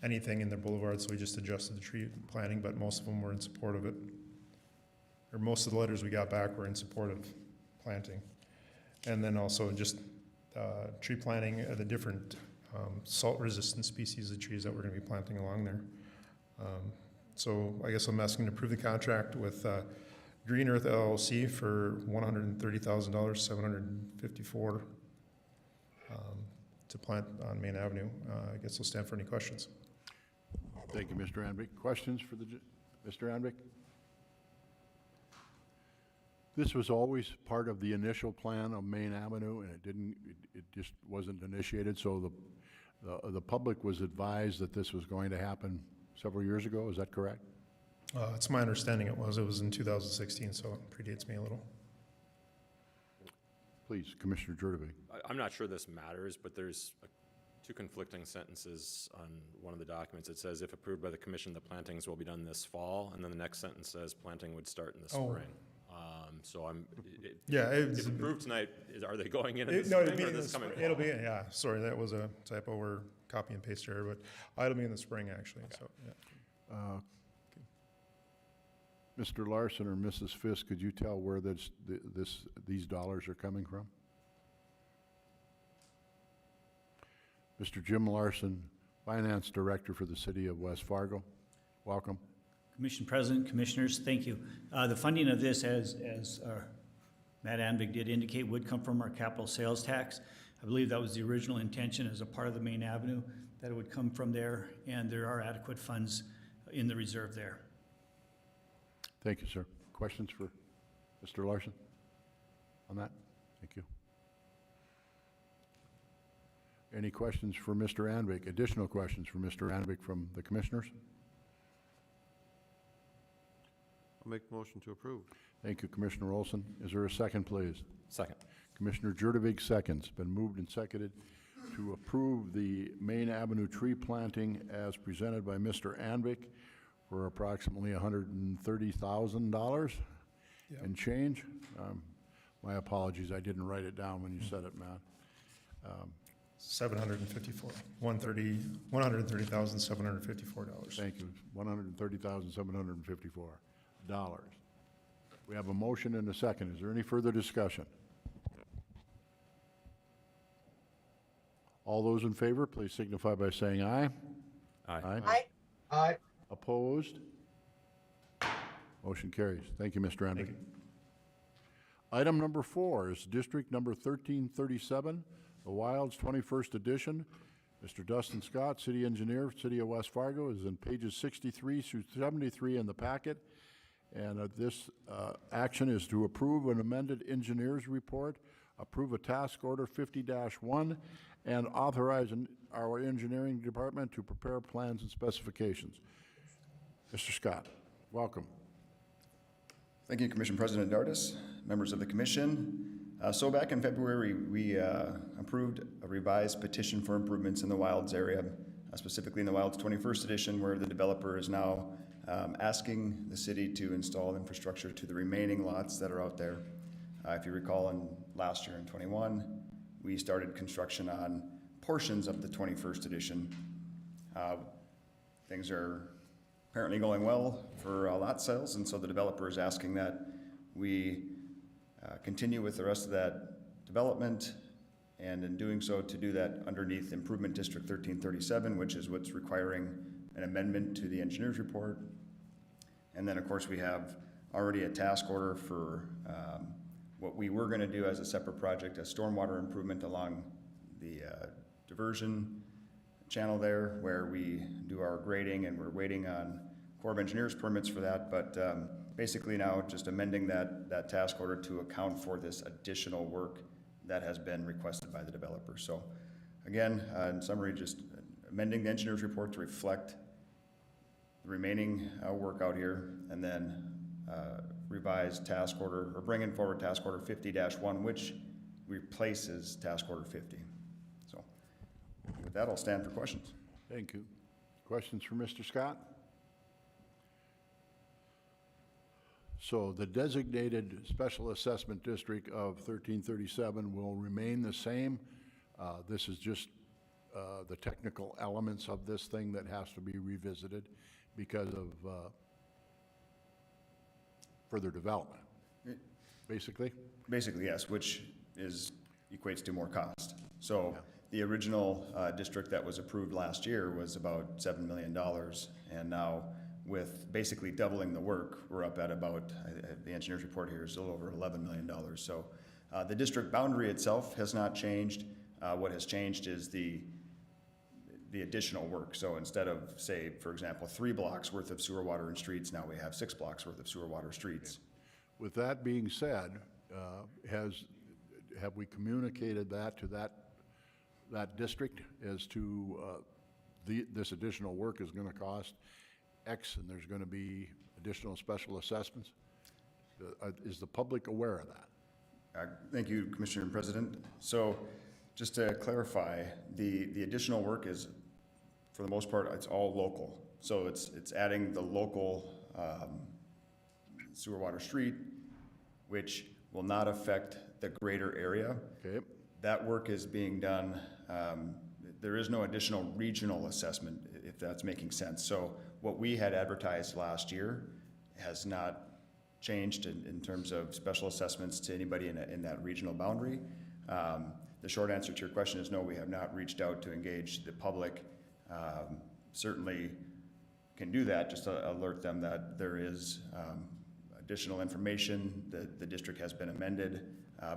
anything in their boulevard, so we just adjusted the tree planting, but most of them were in support of it. Or most of the letters we got back were in support of planting. And then also just tree planting of the different salt-resistant species of trees that we're going to be planting along there. So I guess I'm asking to approve the contract with Green Earth LLC for $130,754 to plant on Main Avenue. I guess I'll stand for any questions. Thank you, Mr. Andvik. Questions for Mr. Andvik? This was always part of the initial plan of Main Avenue, and it just wasn't initiated, so the public was advised that this was going to happen several years ago. Is that correct? It's my understanding it was in 2016, so it predates me a little. Please, Commissioner Jurdevig. I'm not sure this matters, but there's two conflicting sentences on one of the documents. It says, if approved by the commission, the plantings will be done this fall, and then the next sentence says planting would start in the spring. So if approved tonight, are they going in the spring or this coming fall? It'll be, yeah, sorry, that was a typo or copy and paste error, but it'll be in the spring, actually, okay. So, yeah. Mr. Larson or Mrs. Fisk, could you tell where these dollars are coming from? Mr. Jim Larson, Finance Director for the City of West Fargo. Welcome. Commission President, Commissioners, thank you. The funding of this, as Matt Andvik did indicate, would come from our capital sales tax. I believe that was the original intention as a part of the Main Avenue, that it would come from there, and there are adequate funds in the reserve there. Thank you, sir. Questions for Mr. Larson on that? Thank you. Any questions for Mr. Andvik? Additional questions for Mr. Andvik from the commissioners? I'll make the motion to approve. Thank you, Commissioner Olson. Is there a second, please? Second. Commissioner Jurdevig seconds. Been moved and seconded to approve the Main Avenue tree planting as presented by Mr. Andvik for approximately $130,000. Yeah. and change. My apologies, I didn't write it down when you said it, Matt. 754, $130,754. Thank you, $130,754. We have a motion and a second. Is there any further discussion? All those in favor, please signify by saying aye. Aye. Aye. Opposed? Motion carries. Thank you, Mr. Andvik. Item number 4 is District Number 1337, the Wilds 21st Edition. Mr. Dustin Scott, City Engineer, City of West Fargo, is in pages 63 through 73 in the packet. And this action is to approve an amended engineer's report, approve a task order 50-1, and authorize our engineering department to prepare plans and specifications. Mr. Scott, welcome. Thank you, Commission President Dardis, members of the commission. So back in February, we approved a revised petition for improvements in the Wilds area, specifically in the Wilds 21st Edition, where the developer is now asking the city to install infrastructure to the remaining lots that are out there. If you recall, in last year in 21, we started construction on portions of the 21st Edition. Things are apparently going well for lot sales, and so the developer is asking that we continue with the rest of that development, and in doing so, to do that underneath Improvement District 1337, which is what's requiring an amendment to the engineer's report. And then, of course, we have already a task order for what we were going to do as a separate project, a stormwater improvement along the diversion channel there, where we do our grading, and we're waiting on Corps of Engineers permits for that. But basically now just amending that task order to account for this additional work that has been requested by the developer. So again, in summary, just amending the engineer's report to reflect the remaining work out here, and then revised task order, or bringing forward task order 50-1, which replaces task order 50. So with that, I'll stand for questions. Thank you. Questions for Mr. Scott? So the designated special assessment district of 1337 will remain the same. This is just the technical elements of this thing that has to be revisited because of further development, basically? Basically, yes, which equates to more cost. So the original district that was approved last year was about $7 million, and now with basically doubling the work, we're up at about, the engineer's report here is a little over $11 million. So the district boundary itself has not changed. What has changed is the additional work. So instead of, say, for example, 3 blocks worth of sewer, water, and streets, now we have 6 blocks worth of sewer, water, streets. With that being said, have we communicated that to that district as to this additional work is going to cost X, and there's going to be additional special assessments? Is the public aware of that? Thank you, Commissioner and President. So just to clarify, the additional work is, for the most part, it's all local. So it's adding the local sewer, water, street, which will not affect the greater area. Okay. That work is being done. There is no additional regional assessment, if that's making sense. So what we had advertised last year has not changed in terms of special assessments to anybody in that regional boundary. The short answer to your question is no, we have not reached out to engage the public. Certainly can do that, just to alert them that there is additional information, that the district has been amended,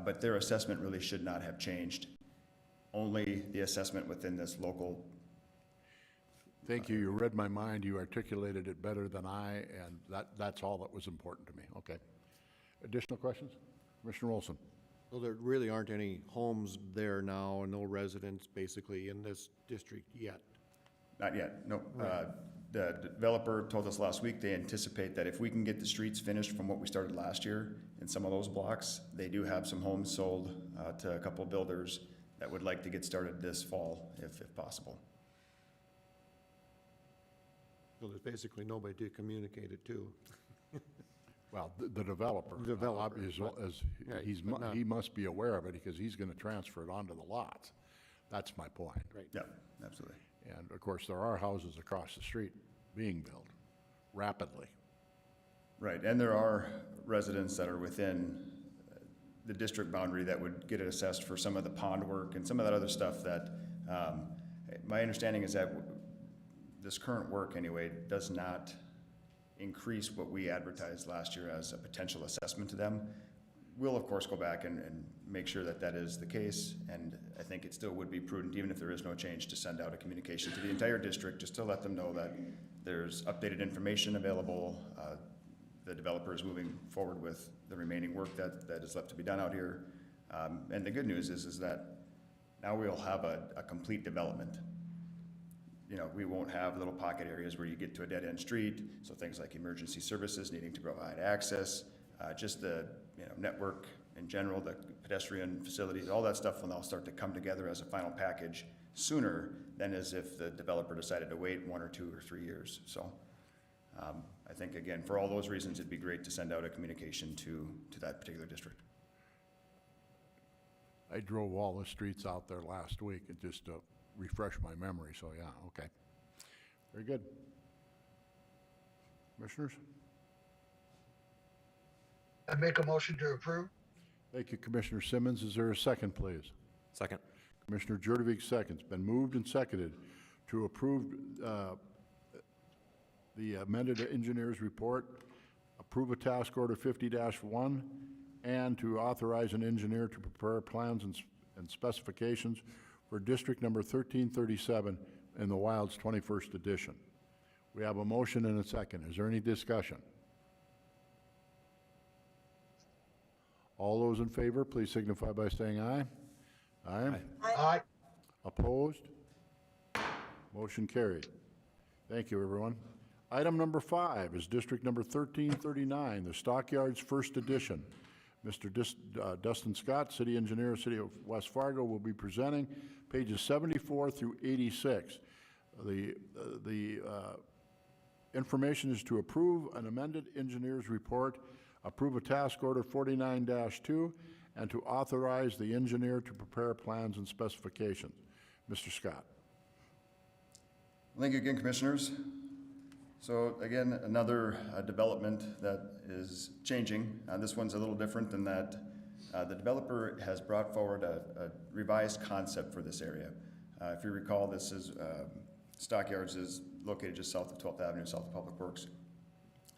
but their assessment really should not have changed. Only the assessment within this local. Thank you. You read my mind. You articulated it better than I, and that's all that was important to me. Okay. Additional questions? Commissioner Olson. Well, there really aren't any homes there now, and no residents basically in this district yet. Not yet, no. The developer told us last week they anticipate that if we can get the streets finished from what we started last year in some of those blocks, they do have some homes sold to a couple of builders that would like to get started this fall, if possible. So there's basically nobody to communicate it to. Well, the developer. Developer, Is, but- as, right, he's, but not- he must be aware of it because he's gonna transfer it onto the lots. That's my point. Right. Yeah, absolutely. And of course, there are houses across the street being built rapidly. Right, and there are residents that are within the district boundary that would get it assessed for some of the pond work and some of that other stuff that, my understanding is that this current work anyway does not increase what we advertised last year as a potential assessment to them. We'll of course go back and make sure that that is the case, and I think it still would be prudent, even if there is no change, to send out a communication to the entire district, just to let them know that there's updated information available. The developer is moving forward with the remaining work that is left to be done out here. And the good news is that now we'll have a complete development. You know, we won't have little pocket areas where you get to a dead-end street, so things like emergency services needing to provide access, just the, you know, network in general, the pedestrian facilities, all that stuff will now start to come together as a final package sooner than as if the developer decided to wait 1 or 2 or 3 years. So I think, again, for all those reasons, it'd be great to send out a communication to that particular district. I drove all the streets out there last week, and just to refresh my memory, so yeah, okay. Very good. Commissioners? I make a motion to approve. Thank you, Commissioner Simmons. Is there a second, please? Second. Commissioner Jurdovic seconds. Been moved and seconded to approve the amended engineer's report, approve a task order 50-1, and to authorize an engineer to prepare plans and specifications for District Number 1337 in the Wilds 21st Edition. We have a motion and a second. Is there any discussion? All those in favor, please signify by saying aye. Aye. Aye. Opposed? Motion carried. Thank you, everyone. Item number 5 is District Number 1339, the Stockyards First Edition. Mr. Dustin Scott, City Engineer, City of West Fargo, will be presenting pages 74 through 86. The information is to approve an amended engineer's report, approve a task order 49-2, and to authorize the engineer to prepare plans and specifications. Mr. Scott. Thank you again, Commissioners. So again, another development that is changing. This one's a little different in that the developer has brought forward a revised concept for this area. If you recall, this is Stockyards is located just south of 12th Avenue, south of Public Works.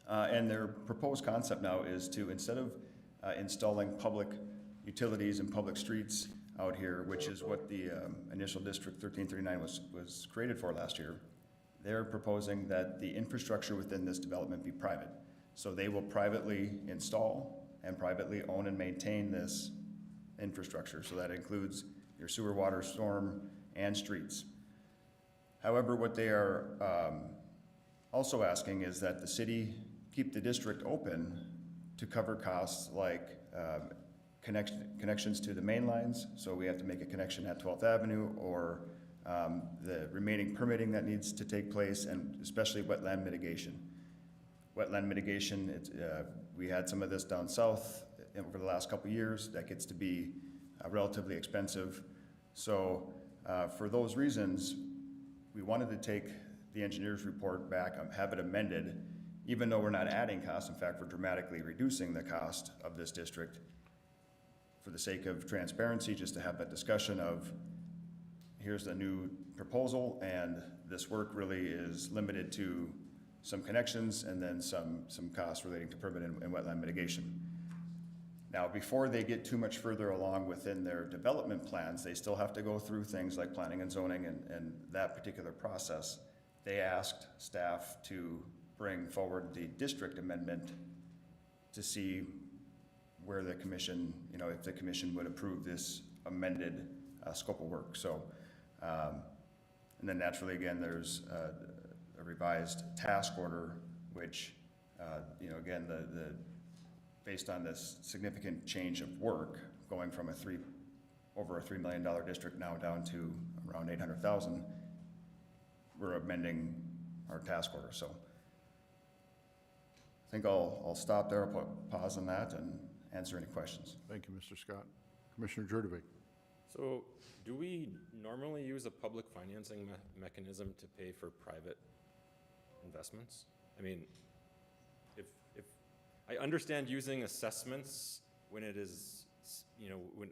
And their proposed concept now is to, instead of installing public utilities and public streets out here, which is what the initial District 1339 was created for last year, they're proposing that the infrastructure within this development be private. So they will privately install and privately own and maintain this infrastructure. So that includes your sewer, water, storm, and streets. However, what they are also asking is that the city keep the district open to cover costs like connections to the main lines. So we have to make a connection at 12th Avenue, or the remaining permitting that needs to take place, and especially wetland mitigation. Wetland mitigation, we had some of this down south over the last couple of years. That gets to be relatively expensive. So for those reasons, we wanted to take the engineer's report back, have it amended, even though we're not adding costs. In fact, we're dramatically reducing the cost of this district for the sake of transparency, just to have that discussion of, here's the new proposal, and this work really is limited to some connections and then some costs relating to permit and wetland mitigation. Now, before they get too much further along within their development plans, they still have to go through things like planning and zoning and that particular process. They asked staff to bring forward the district amendment to see where the commission, if the commission would approve this amended scope of work. So, and then naturally, again, there's a revised task order, which, again, based on this significant change of work, going from over a $3 million district now down to around 800,000, we're amending our task order. So think I'll stop there, I'll put pause on that and answer any questions. Thank you, Mr. Scott. Commissioner Jurdevik. So, do we normally use a public financing mechanism to pay for private investments? I mean, if I understand using assessments when it is, you know, when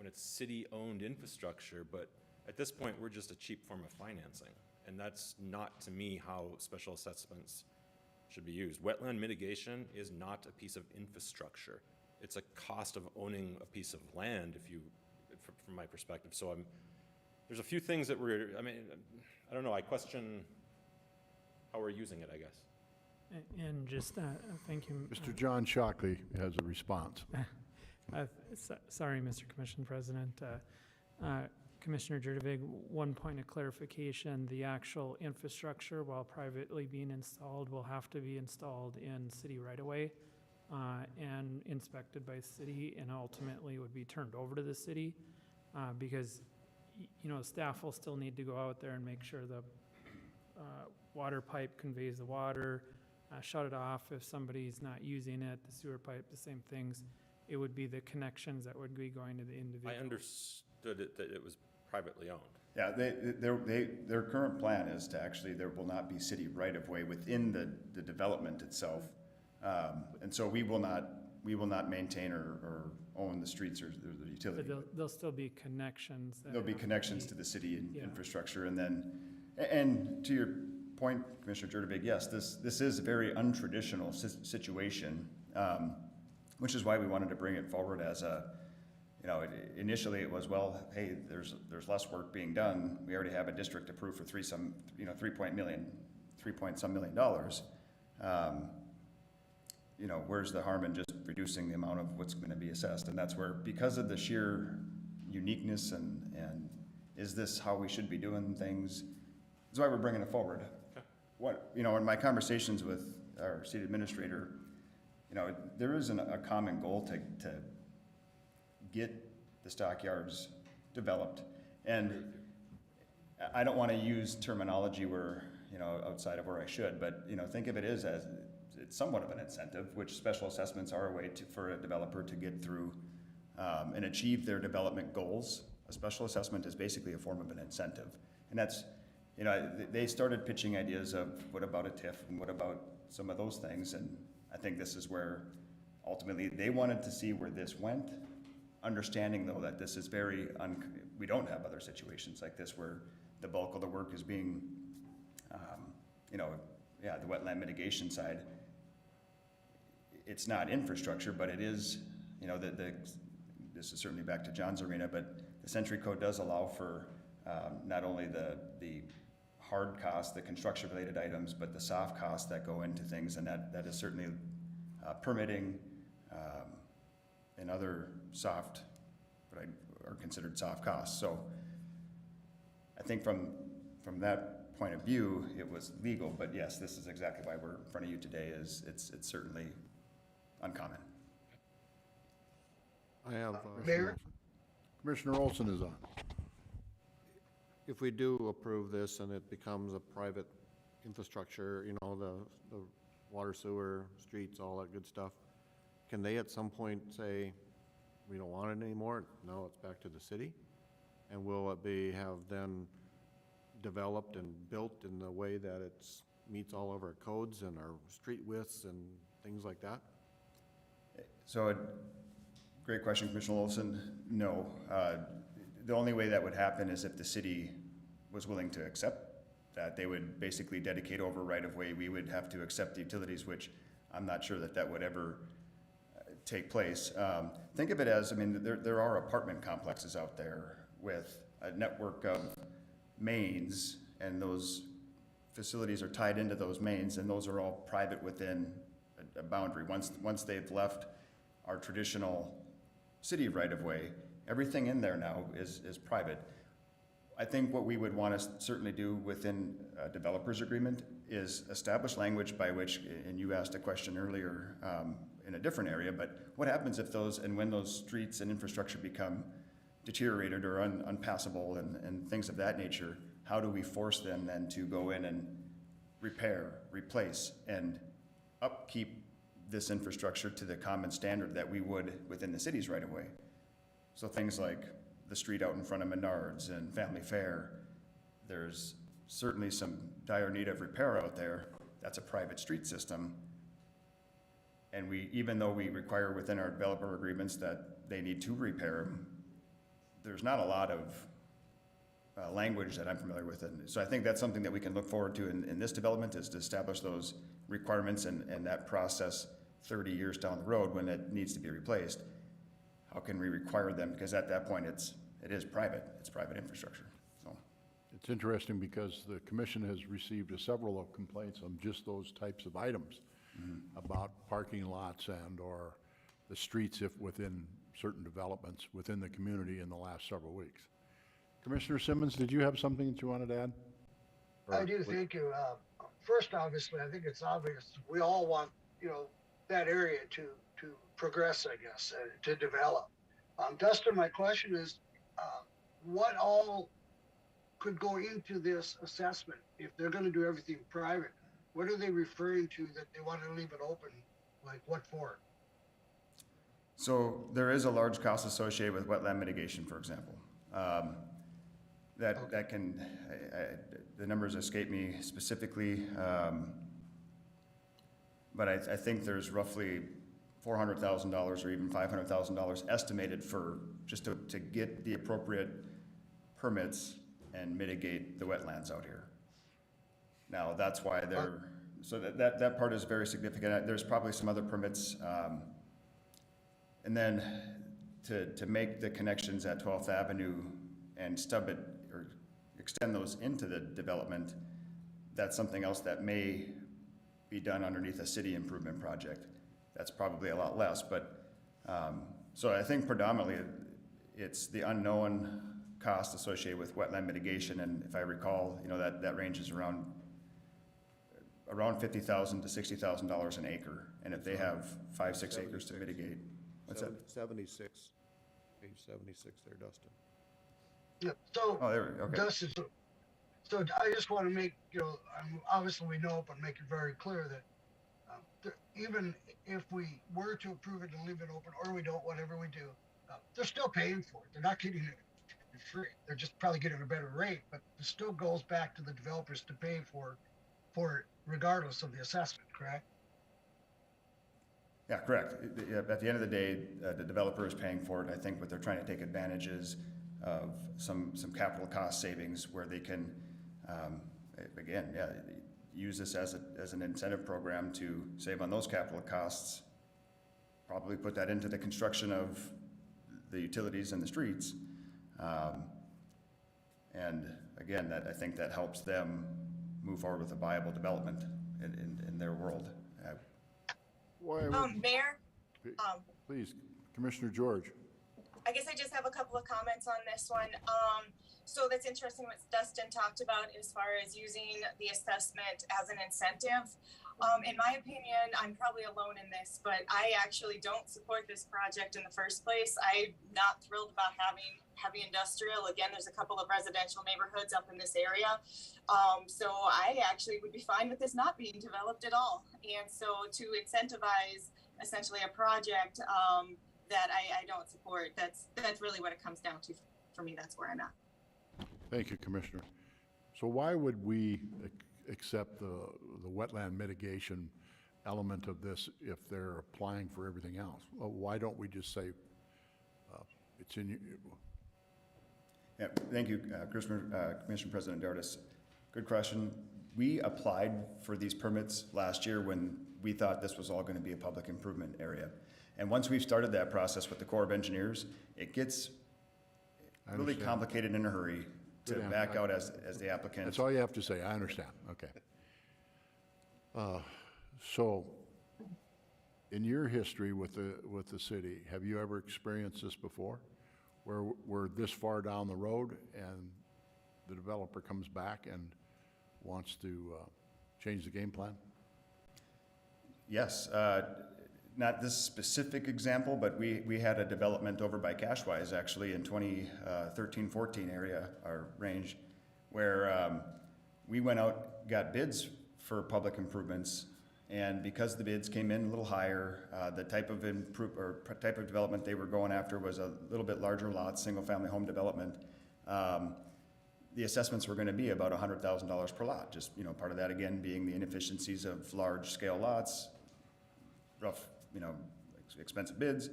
it's city-owned infrastructure, but at this point, we're just a cheap form of financing. And that's not, to me, how special assessments should be used. Wetland mitigation is not a piece of infrastructure. It's a cost of owning a piece of land, from my perspective. So there's a few things that I don't know, I question how we're using it, I guess. And just, thank you. Mr. John Shockley has a response. Sorry, Mr. Commission President. Commissioner Jurdevig, one point of clarification, the actual infrastructure, while privately being installed, will have to be installed in city right-of-way and inspected by city, and ultimately would be turned over to the city because, you know, staff will still need to go out there and make sure the water pipe conveys the water, shut it off if somebody's not using it, the sewer pipe, the same things. It would be the connections that would be going to the individual. I understood that it was privately owned. Yeah, their current plan is to actually, there will not be city right-of-way within the development itself. And so we will not maintain or own the streets or the utility. But there'll still be connections. There'll be connections to the city Yeah. infrastructure, and then, and to your point, Commissioner Jurdevig, yes, this is a very untraditional situation, which is why we wanted to bring it forward as a, you know, initially it was, well, hey, there's less work being done. We already have a district approved for $3 point some million. You know, where's the harm in just reducing the amount of what's going to be assessed? And that's where, because of the sheer uniqueness and is this how we should be doing things, that's why we're bringing it forward. Okay. What, you know, in my conversations with our city administrator, you know, there isn't a common goal to get the Stockyards developed. And I don't want to use terminology where, you know, outside of where I should, but, you know, think of it as it's somewhat of an incentive, which special assessments are a way for a developer to get through and achieve their development goals. A special assessment is basically a form of an incentive. And that's, you know, they started pitching ideas of what about a TIF and what about some of those things. And I think this is where ultimately they wanted to see where this went, understanding though that this is very, we don't have other situations like this where the bulk of the work is being, you know, yeah, the wetland mitigation side. It's not infrastructure, but it is, you know, this is certainly back to John's arena, but the Century Code does allow for not only the hard costs, the construction-related items, but the soft costs that go into things, and that is certainly permitting and other soft, what are considered soft costs. So I think from that point of view, it was legal, but yes, this is exactly why we're in front of you today. Is it's certainly uncommon. I have, Mayor? Commissioner Olson is on. if we do approve this and it becomes a private infrastructure, you know, the water, sewer, streets, all that good stuff, can they at some point say, we don't want it anymore, now it's back to the city? And will it have then developed and built in the way that it's meets all of our codes and our street widths and things like that? So, great question, Commissioner Olson. No. The only way that would happen is if the city was willing to accept that. They would basically dedicate over right-of-way. We would have to accept the utilities, which I'm not sure that would ever take place. Think of it as, I mean, there are apartment complexes out there with a network of mains, and those facilities are tied into those mains, and those are all private within a boundary. Once they've left our traditional city right-of-way, everything in there now is private. I think what we would want to certainly do within a developer's agreement is establish language by which, and you asked a question earlier in a different area, but what happens if those, and when those streets and infrastructure become deteriorated or unpassable and things of that nature, how do we force them then to go in and repair, replace, and upkeep this infrastructure to the common standard that we would within the cities right away. So things like the street out in front of Menards and Family Fair, there's certainly some dire need of repair out there. That's a private street system. And we, even though we require within our developer agreements that they need to repair them, there's not a lot of language that I'm familiar with. And so I think that's something that we can look forward to in this development, is to establish those requirements and that process 30 years down the road when it needs to be replaced. How can we require them? Because at that point, it is private. It's private infrastructure. So It's interesting because the commission has received several of complaints on just those types of items about parking lots and or the streets if within certain developments within the community in the last several weeks. Commissioner Simmons, did you have something that you wanted to add? I do, thank you. First, obviously, I think it's obvious, we all want, that area to progress, I guess, to develop. Dustin, my question is, what all could go into this assessment if they're gonna do everything private? What are they referring to that they want to leave it open? Like what for? So there is a large cost associated with wetland mitigation, for example. That can, the numbers escape me specifically, but I think there's roughly $400,000 or even $500,000 estimated for just to get the appropriate permits and mitigate the wetlands out here. Now, that's why so that part is very significant. There's probably some other permits. And then to make the connections at 12th Avenue and stub it or extend those into the development, that's something else that may be done underneath a city improvement project. That's probably a lot less, but so I think predominantly it's the unknown cost associated with wetland mitigation, and if I recall, that ranges around $50,000 to $60,000 an acre, and if they have 5-6 acres to mitigate, what's that? 76, page 76 there, Dustin. Yeah, so, Oh, there we go. Okay. Dustin, so I just want to make, obviously we know, but make it very clear that even if we were to approve it and leave it open, or we don't, whatever we do, they're still paying for it. They're not getting it free. They're just probably getting a better rate, but it still goes back to the developers to pay for it regardless of the assessment, correct? Yeah, correct. Yeah, at the end of the day, the developer is paying for it. I think what they're trying to take advantage is of some capital cost savings where they can, use this as an incentive program to save on those capital costs, probably put that into the construction of the utilities and the streets. And again, I think that helps them move forward with a viable development in their world. Mayor, Please, Commissioner George. I guess I just have a couple of comments on this one. So that's interesting what Dustin talked about as far as using the assessment as an incentive. In my opinion, I'm probably alone in this, but I actually don't support this project in the first place. I'm not thrilled about having heavy industrial. Again, there's a couple of residential neighborhoods up in this area. So I actually would be fine with this not being developed at all. And so to incentivize essentially a project that I don't support, that's really what it comes down to for me. That's where I'm at. Thank you, Commissioner. So why would we accept the wetland mitigation element of this if they're applying for everything else? Well, why don't we just say it's in? Yeah, thank you, Commissioner President Dardis. Good question. We applied for these permits last year when we thought this was all going to be a public improvement area. And once we've started that process with the Corps of Engineers, it gets really complicated in a hurry to back out as the applicant. That's all you have to say. I understand. Okay. So, in your history with the city, have you ever experienced this before, where we're this far down the road and the developer comes back and wants to change the game plan? Yes. Not this specific example, but we had a development over by Cashwise actually in 2013-14 area, our range, where we went out, got bids for public improvements, And because the bids came in a little higher, the type of type of development they were going after was a little bit larger lots, single-family home development. The assessments were gonna be about $100,000 per lot, just, you know, part of that again being the inefficiencies of large-scale lots, rough, you know, expensive bids.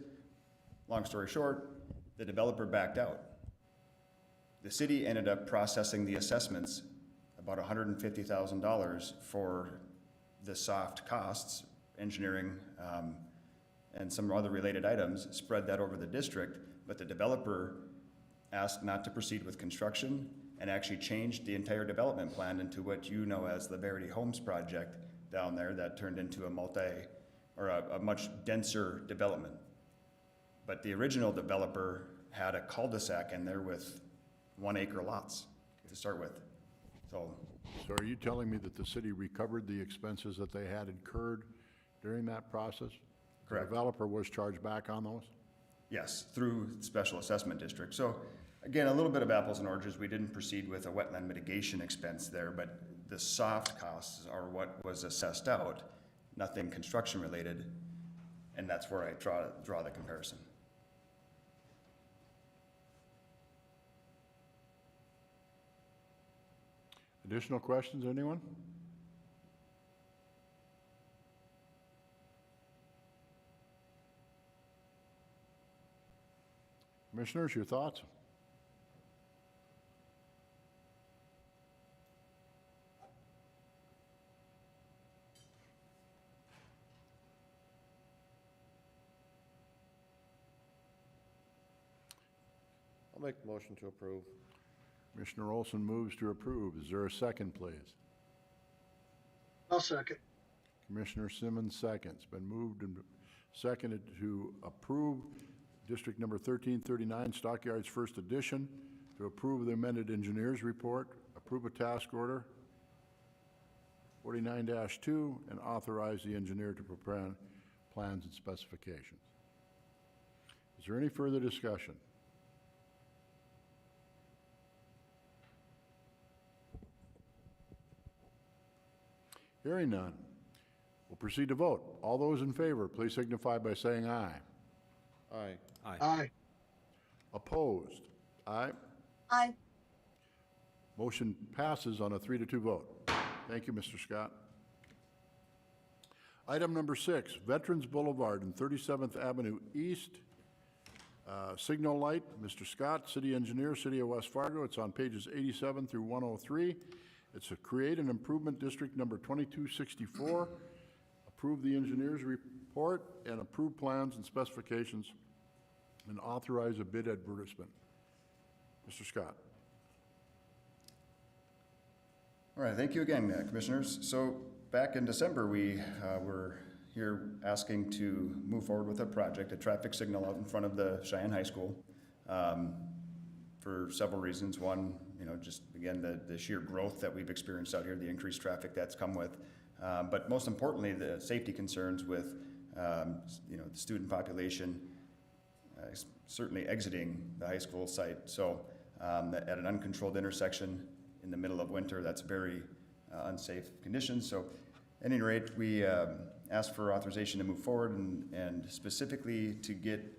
Long story short, the developer backed out. The city ended up processing the assessments, about $150,000 for the soft costs, engineering, and some other related items, spread that over the district, but the developer asked not to proceed with construction and actually changed the entire development plan into what you know as the Verity Homes project down there that turned into a much denser development. But the original developer had a cul-de-sac in there with 1 acre lots to start with. So are you telling me that the city recovered the expenses that they had incurred during that process? Correct. The developer was charged back on those? yes, through special assessment district. So again, a little bit of apples and oranges. We didn't proceed with a wetland mitigation expense there, but the soft costs are what was assessed out, nothing construction related. And that's where I draw the comparison. Additional questions, anyone? Commissioners, your thoughts? I'll make the motion to approve. Commissioner Olson moves to approve. Is there a second, please? I'll second. Commissioner Simmons seconds. Been moved and seconded to approve District Number 1339, Stockyards First Edition, to approve the amended engineers report, approve a task order 49-2, and authorize the engineer to prepare plans and specifications. Is there any further discussion? Hearing none, we'll proceed to vote. All those in favor, please signify by saying aye. Aye. Aye. Opposed? Aye. Aye. Motion passes on a 3-2 vote. Thank you, Mr. Scott. Item number 6, Veterans Boulevard and 37th Avenue East. Signal light, Mr. Scott, City Engineer, City of West Fargo. It's on pages 87 through 103. It's a Create an Improvement District number 2264. Approve the engineer's report and approve plans and specifications and authorize a bid advertisement. Mr. Scott. All right, thank you again, Commissioners. So back in December, we were here asking to move forward with a project, a traffic signal out in front of the Cheyenne High School, for several reasons. One, you know, just again, the sheer growth that we've experienced out here, the increased traffic that's come with, but most importantly, the safety concerns with, you know, the student population certainly exiting the high school site. So at an uncontrolled intersection in the middle of winter, that's very unsafe conditions. So at any rate, we asked for authorization to move forward and specifically to get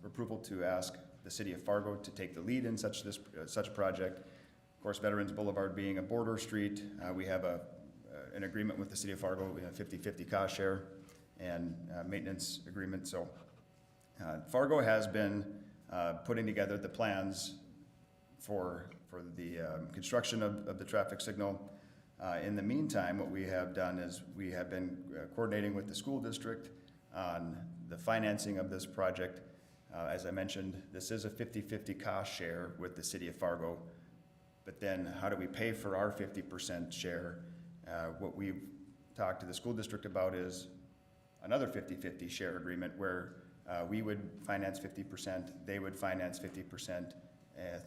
approval to ask the city of Fargo to take the lead in such a project. Of course, Veterans Boulevard being a border street, we have an agreement with the city of Fargo, we have 50-50 cost share and maintenance agreement. So Fargo has been putting together the plans for the construction of the traffic signal. In the meantime, what we have done is we have been coordinating with the school district on the financing of this project. As I mentioned, this is a 50-50 cost share with the city of Fargo, but then how do we pay for our 50% share? What we've talked to the school district about is another 50-50 share agreement where we would finance 50%, they would finance 50%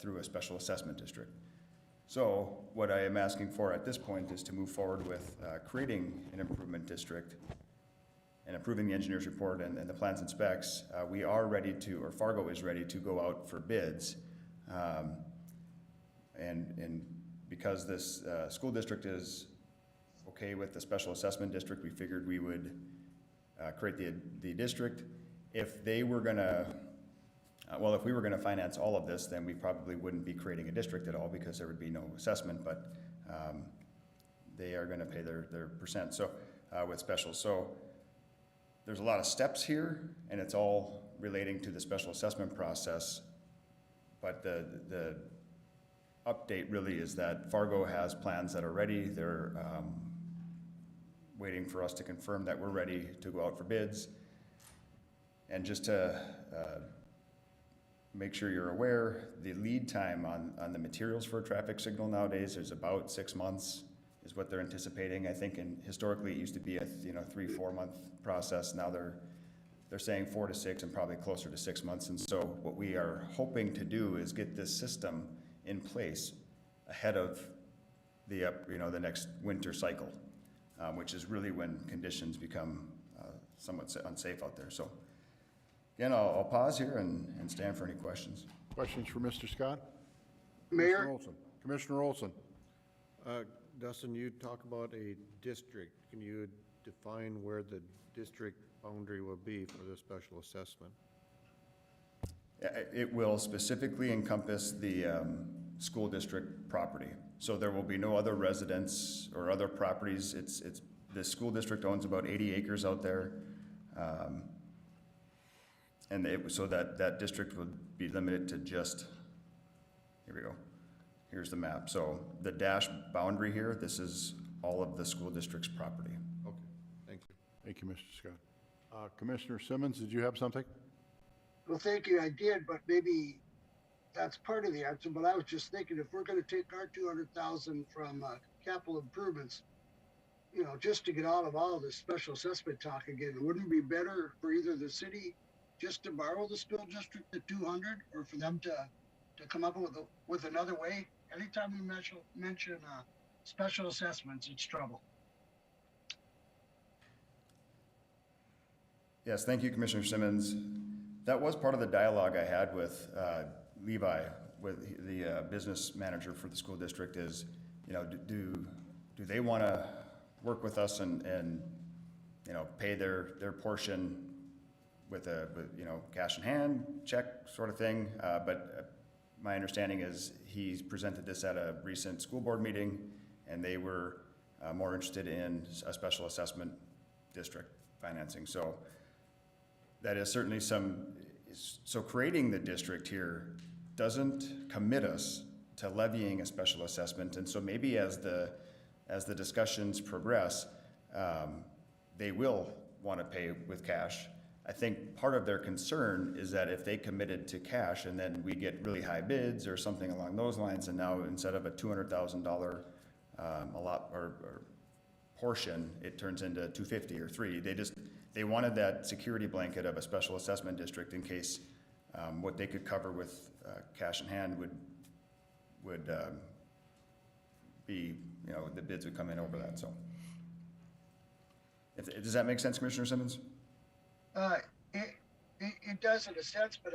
through a special assessment district. So what I am asking for at this point is to move forward with creating an improvement district and approving the engineer's report and the plans and specs. We are ready to, or Fargo is ready to go out for bids. And because this school district is okay with the special assessment district, we figured we would create the district. If they were gonna, if we were gonna finance all of this, then we probably wouldn't be creating a district at all because there would be no assessment, but they are gonna pay their percent, so, with specials. So there's a lot of steps here, and it's all relating to the special assessment process. But the update really is that Fargo has plans that are ready. They're waiting for us to confirm that we're ready to go out for bids. And just to make sure you're aware, the lead time on the materials for a traffic signal nowadays is about 6 months, is what they're anticipating. I think historically it used to be a 3-4 month process. Now they're saying 4 to 6 and probably closer to 6 months. And so what we are hoping to do is get this system in place ahead of the next winter cycle, which is really when conditions become somewhat unsafe out there. So again, I'll pause here and stand for any questions. Questions for Mr. Scott? Mayor? Commissioner Olson. Dustin, you talk about a district. Can you define where the district boundary will be for the special assessment? It will specifically encompass the school district property. So there will be no other residents or other properties. The school district owns about 80 acres out there. So that district would be limited to just, here we go. Here's the map. So the dash boundary here, this is all of the school district's property. Okay, thank you. Thank you, Mr. Scott. Commissioner Simmons, did you have something? Well, thank you, I did, but maybe that's part of the answer, but I was just thinking, if we're gonna take our 200,000 from capital improvements, just to get out of all this special assessment talk again, wouldn't it be better for either the city just to borrow the school district the 200, or for them to come up with another way? Anytime we mention special assessments, it's trouble. Yes, thank you, Commissioner Simmons. That was part of the dialogue I had with Levi, with the business manager for the school district, is, do they want to work with us and pay their portion with cash in hand, check sort of thing. But my understanding is he's presented this at a recent school board meeting, and they were more interested in a special assessment district financing. So that is certainly so creating the district here doesn't commit us to levying a special assessment. And so maybe as the discussions progress, they will want to pay with cash. I think part of their concern is that if they committed to cash and then we get really high bids or something along those lines, and now instead of a $200,000 portion, it turns into $250,000 or $300,000. They wanted that security blanket of a special assessment district in case what they could cover with cash in hand would be, the bids would come in over that. So, does that make sense, Commissioner Simmons? It does in a sense, but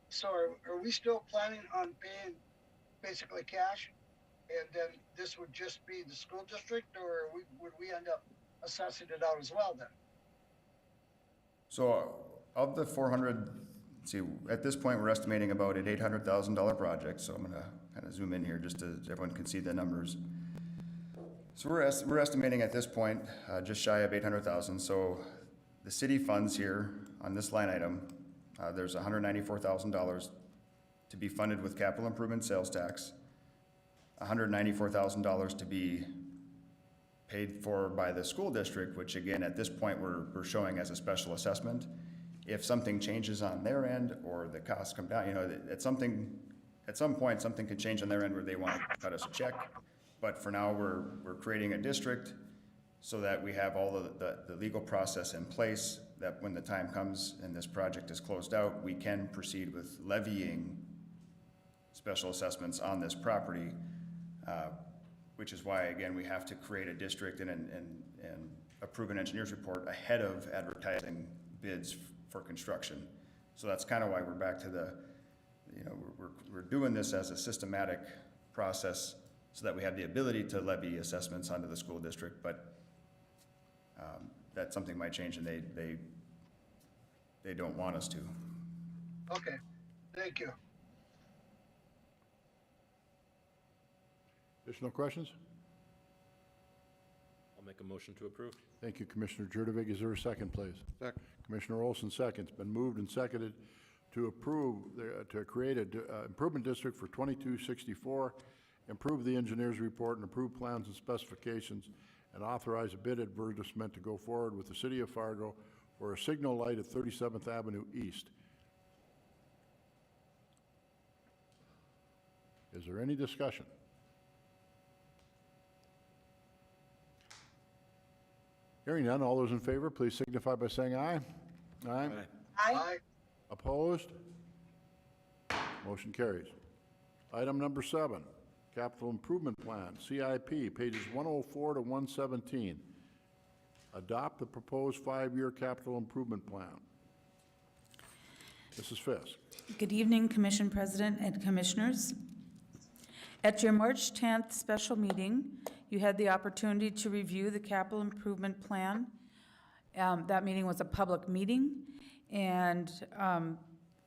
so are we still planning on paying basically cash, and then this would just be the school district, or would we end up assessing it out as well then? So of the 400, at this point we're estimating about an $800,000 project. So I'm going to kind of zoom in here just so everyone can see the numbers. So we're estimating at this point just shy of 800,000. So the city funds here on this line item, there's $194,000 to be funded with capital improvement sales tax, $194,000 to be paid for by the school district, which again, at this point, we're showing as a special assessment. If something changes on their end or the costs come down, at some point, something could change on their end where they want to cut us a check. But for now, we're creating a district so that we have all of the legal process in place, that when the time comes and this project is closed out, we can proceed with levying special assessments on this property, which is why, again, we have to create a district and approve an engineer's report ahead of advertising bids for construction. So that's kind of why we're back to we're doing this as a systematic process so that we have the ability to levy assessments onto the school district. But that something might change and they don't want us to. Okay, thank you. Additional questions? I'll make a motion to approve. Thank you, Commissioner Jurdevig. Is there a second, please? Second. Commissioner Olson seconds. Been moved and seconded to approve, to create a improvement district for 2264, improve the engineer's report and approve plans and specifications, and authorize a bid advertisement to go forward with the City of Fargo for a signal light at 37th Avenue East. Is there any discussion? Hearing none, all those in favor, please signify by saying aye. Aye. Aye. Opposed? Motion carries. Item number 7, Capital Improvement Plan, CIP, pages 104 to 117. Adopt the proposed 5-year capital improvement plan. Mrs. Fisk. Good evening, Commission President and Commissioners. At your March 10th special meeting, you had the opportunity to review the capital improvement plan. That meeting was a public meeting, and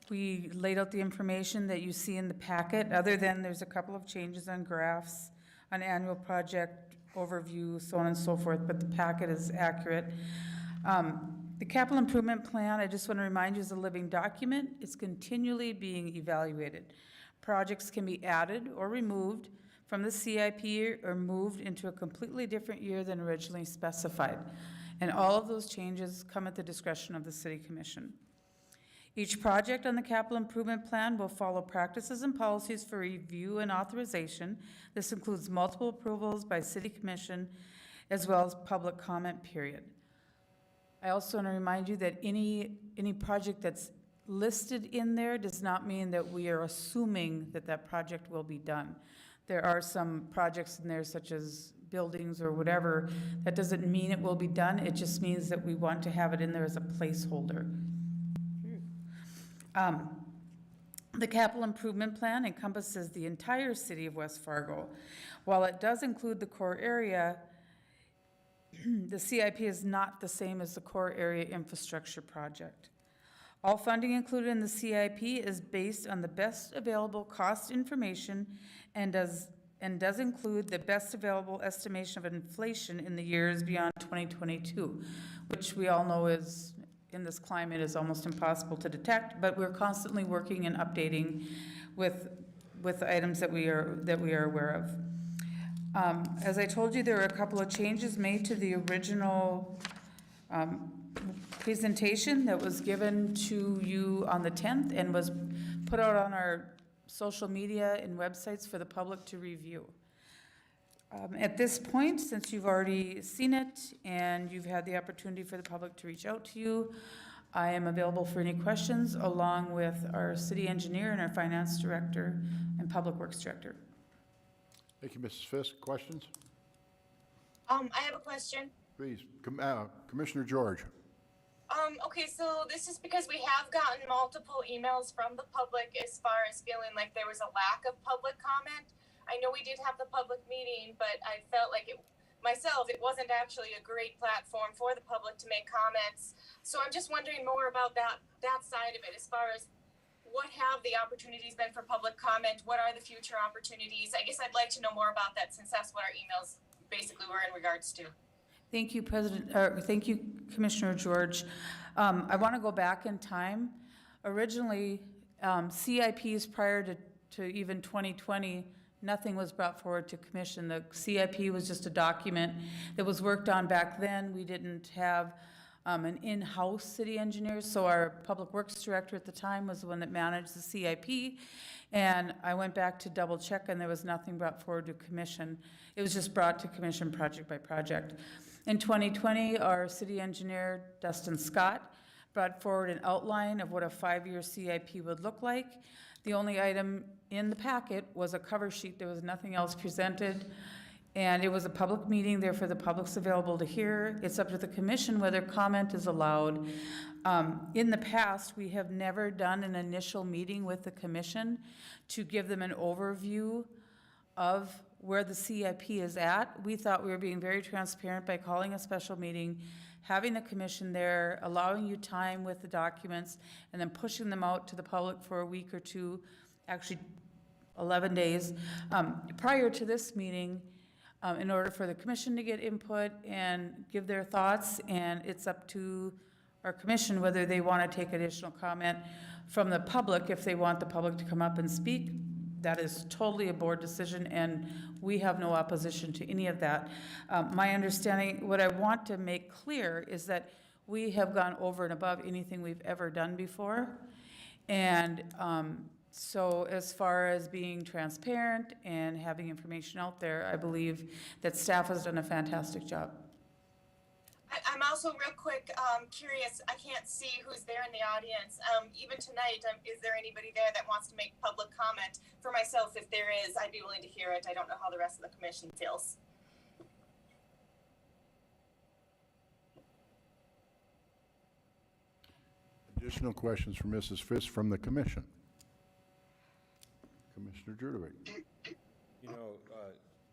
we laid out the information that you see in the packet, other than there's a couple of changes on graphs, on annual project overview, so on and so forth, but the packet is accurate. The capital improvement plan, I just want to remind you, is a living document. It's continually being evaluated. Projects can be added or removed from the CIP or moved into a completely different year than originally specified. And all of those changes come at the discretion of the City Commission. Each project on the capital improvement plan will follow practices and policies for review and authorization. This includes multiple approvals by City Commission as well as public comment period. I also want to remind you that any project that's listed in there does not mean that we are assuming that that project will be done. There are some projects in there, such as buildings or whatever, that doesn't mean it will be done. It just means that we want to have it in there as a placeholder. The capital improvement plan encompasses the entire city of West Fargo. While it does include the core area, the CIP is not the same as the core area infrastructure project. All funding included in the CIP is based on the best available cost information and does include the best available estimation of inflation in the years beyond 2022, which we all know is, in this climate, is almost impossible to detect, but we're constantly working and updating with items that we are aware of. As I told you, there are a couple of changes made to the original presentation that was given to you on the 10th and was put out on our social media and websites for the public to review. At this point, since you've already seen it and you've had the opportunity for the public to reach out to you, I am available for any questions, along with our city engineer and our finance director and public works director. Thank you, Mrs. Fisk. Questions? I have a question. Please, Commissioner George. Okay, so this is because we have gotten multiple emails from the public as far as feeling like there was a lack of public comment. I know we did have the public meeting, but I felt like it wasn't actually a great platform for the public to make comments. So I'm just wondering more about that side of it, as far as what have the opportunities been for public comment? What are the future opportunities? I guess I'd like to know more about that, since that's what our emails basically were in regards to. Thank you, thank you, Commissioner George. I want to go back in time. Originally, CIPs prior to even 2020, nothing was brought forward to commission. The CIP was just a document that was worked on back then. We didn't have an in-house city engineer, so our public works director at the time was the one that managed the CIP. And I went back to double check, and there was nothing brought forward to commission. It was just brought to commission project by project. In 2020, our city engineer, Dustin Scott, brought forward an outline of what a 5-year CIP would look like. The only item in the packet was a cover sheet. There was nothing else presented. And it was a public meeting, therefore the public's available to hear. It's up to the commission whether comment is allowed. In the past, we have never done an initial meeting with the commission to give them an overview of where the CIP is at. We thought we were being very transparent by calling a special meeting, having the commission there, allowing you time with the documents, and then pushing them out to the public for a week or two, actually 11 days, prior to this meeting, in order for the commission to get input and give their thoughts, and it's up to our commission whether they want to take additional comment from the public. If they want the public to come up and speak, that is totally a board decision, and we have no opposition to any of that. My understanding, what I want to make clear is that we have gone over and above anything we've ever done before. And so as far as being transparent and having information out there, I believe that staff has done a fantastic job. I'm also real quick curious. I can't see who's there in the audience. Even tonight, is there anybody there that wants to make public comment? For myself, if there is, I'd be willing to hear it. I don't know how the rest of the commission feels. Additional questions for Mrs. Fisk from the commission. Commissioner Jurdevik. You know,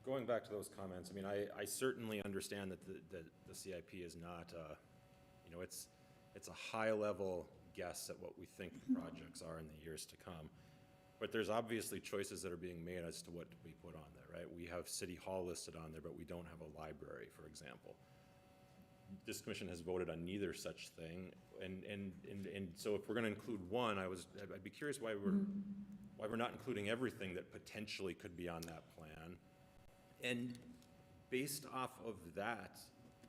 going back to those comments, I mean, I certainly understand that the CIP is not, you know, it's a high-level guess at what we think the projects are in the years to come. But there's obviously choices that are being made as to what we put on there, right? We have City Hall listed on there, but we don't have a library, for example. This commission has voted on neither such thing, and so if we're going to include one, I'd be curious why we're not including everything that potentially could be on that plan. And based off of that,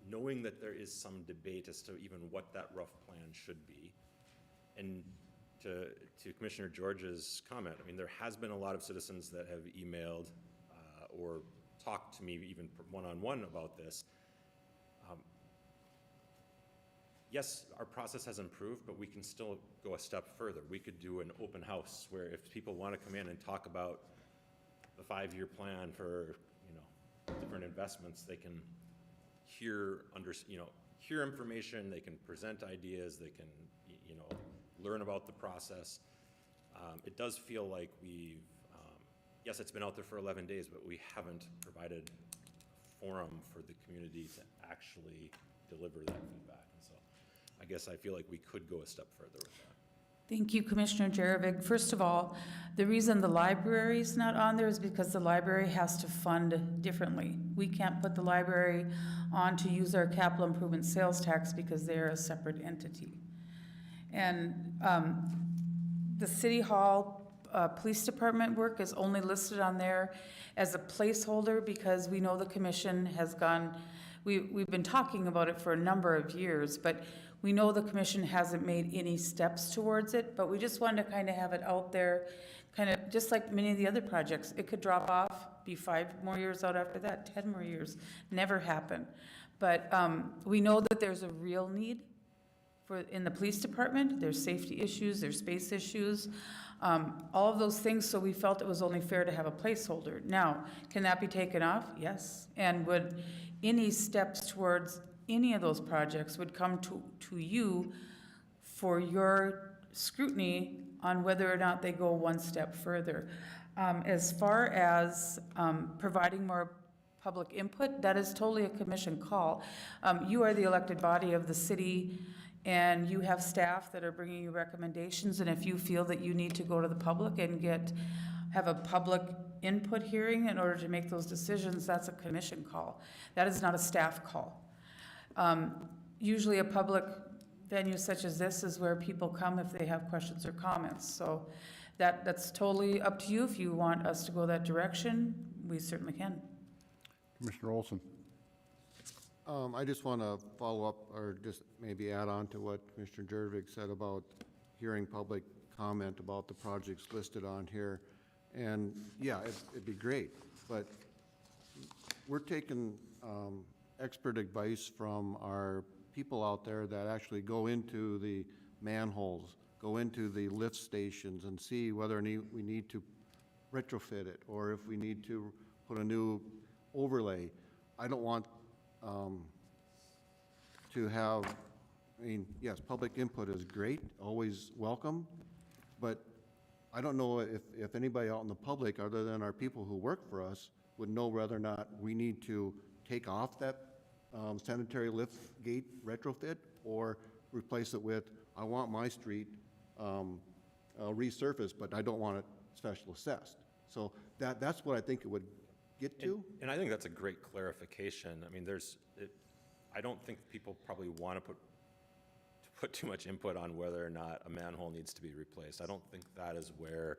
knowing that there is some debate as to even what that rough plan should be, and to Commissioner George's comment, I mean, there has been a lot of citizens that have emailed or talked to me even one-on-one about this. Yes, our process has improved, but we can still go a step further. We could do an open house where if people want to come in and talk about the 5-year plan for, you know, different investments, they can hear information, they can present ideas, they can, you know, learn about the process. It does feel like we've, yes, it's been out there for 11 days, but we haven't provided a forum for the community to actually deliver that feedback. And so I guess I feel like we could go a step further with that. Thank you, Commissioner Jurevich. First of all, the reason the library is not on there is because the library has to fund differently. We can't put the library on to use our capital improvement sales tax because they're a separate entity. And the City Hall Police Department work is only listed on there as a placeholder because we know the commission has gone, we've been talking about it for a number of years, but we know the commission hasn't made any steps towards it, but we just wanted to kind of have it out there, kind of just like many of the other projects. It could drop off, be 5 more years out after that, 10 more years, never happen. But we know that there's a real need in the police department. There's safety issues, there's space issues, all of those things, so we felt it was only fair to have a placeholder. Now, can that be taken off? Yes. And would any steps towards any of those projects would come to you for your scrutiny on whether or not they go one step further. As far as providing more public input, that is totally a commission call. You are the elected body of the city, and you have staff that are bringing you recommendations, and if you feel that you need to go to the public and have a public input hearing in order to make those decisions, that's a commission call. That is not a staff call. Usually a public venue such as this is where people come if they have questions or comments. So that's totally up to you. If you want us to go that direction, we certainly can. Commissioner Olson. I just want to follow up or just maybe add on to what Commissioner Jurevich said about hearing public comment about the projects listed on here. And yeah, it'd be great, but we're taking expert advice from our people out there that actually go into the manholes, go into the lift stations and see whether we need to retrofit it or if we need to put a new overlay. I don't want to have, I mean, yes, public input is great, always welcome, but I don't know if anybody out in the public, other than our people who work for us, would know whether or not we need to take off that sanitary lift gate retrofit or replace it with, I want my street resurfaced, but I don't want it special assessed. So that's what I think it would get to. And I think that's a great clarification. I mean, I don't think people probably want to put too much input on whether or not a manhole needs to be replaced. I don't think that is where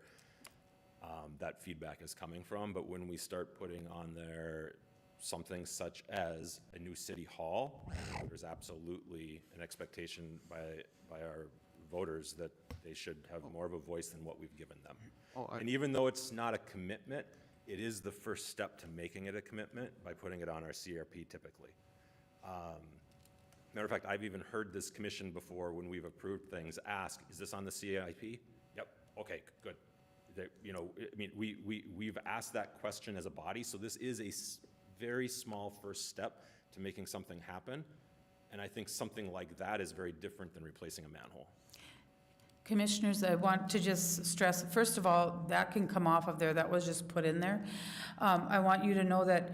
that feedback is coming from. But when we start putting on there something such as a new city hall, there's absolutely an expectation by our voters that they should have more of a voice than what we've given them. And even though it's not a commitment, it is the first step to making it a commitment by putting it on our CRP typically. Matter of fact, I've even heard this commission before when we've approved things ask, is this on the CIP? Yep, okay, good. I mean, we've asked that question as a body, so this is a very small first step to making something happen. And I think something like that is very different than replacing a manhole. Commissioners, I want to just stress, first of all, that can come off of there. That was just put in there. I want you to know that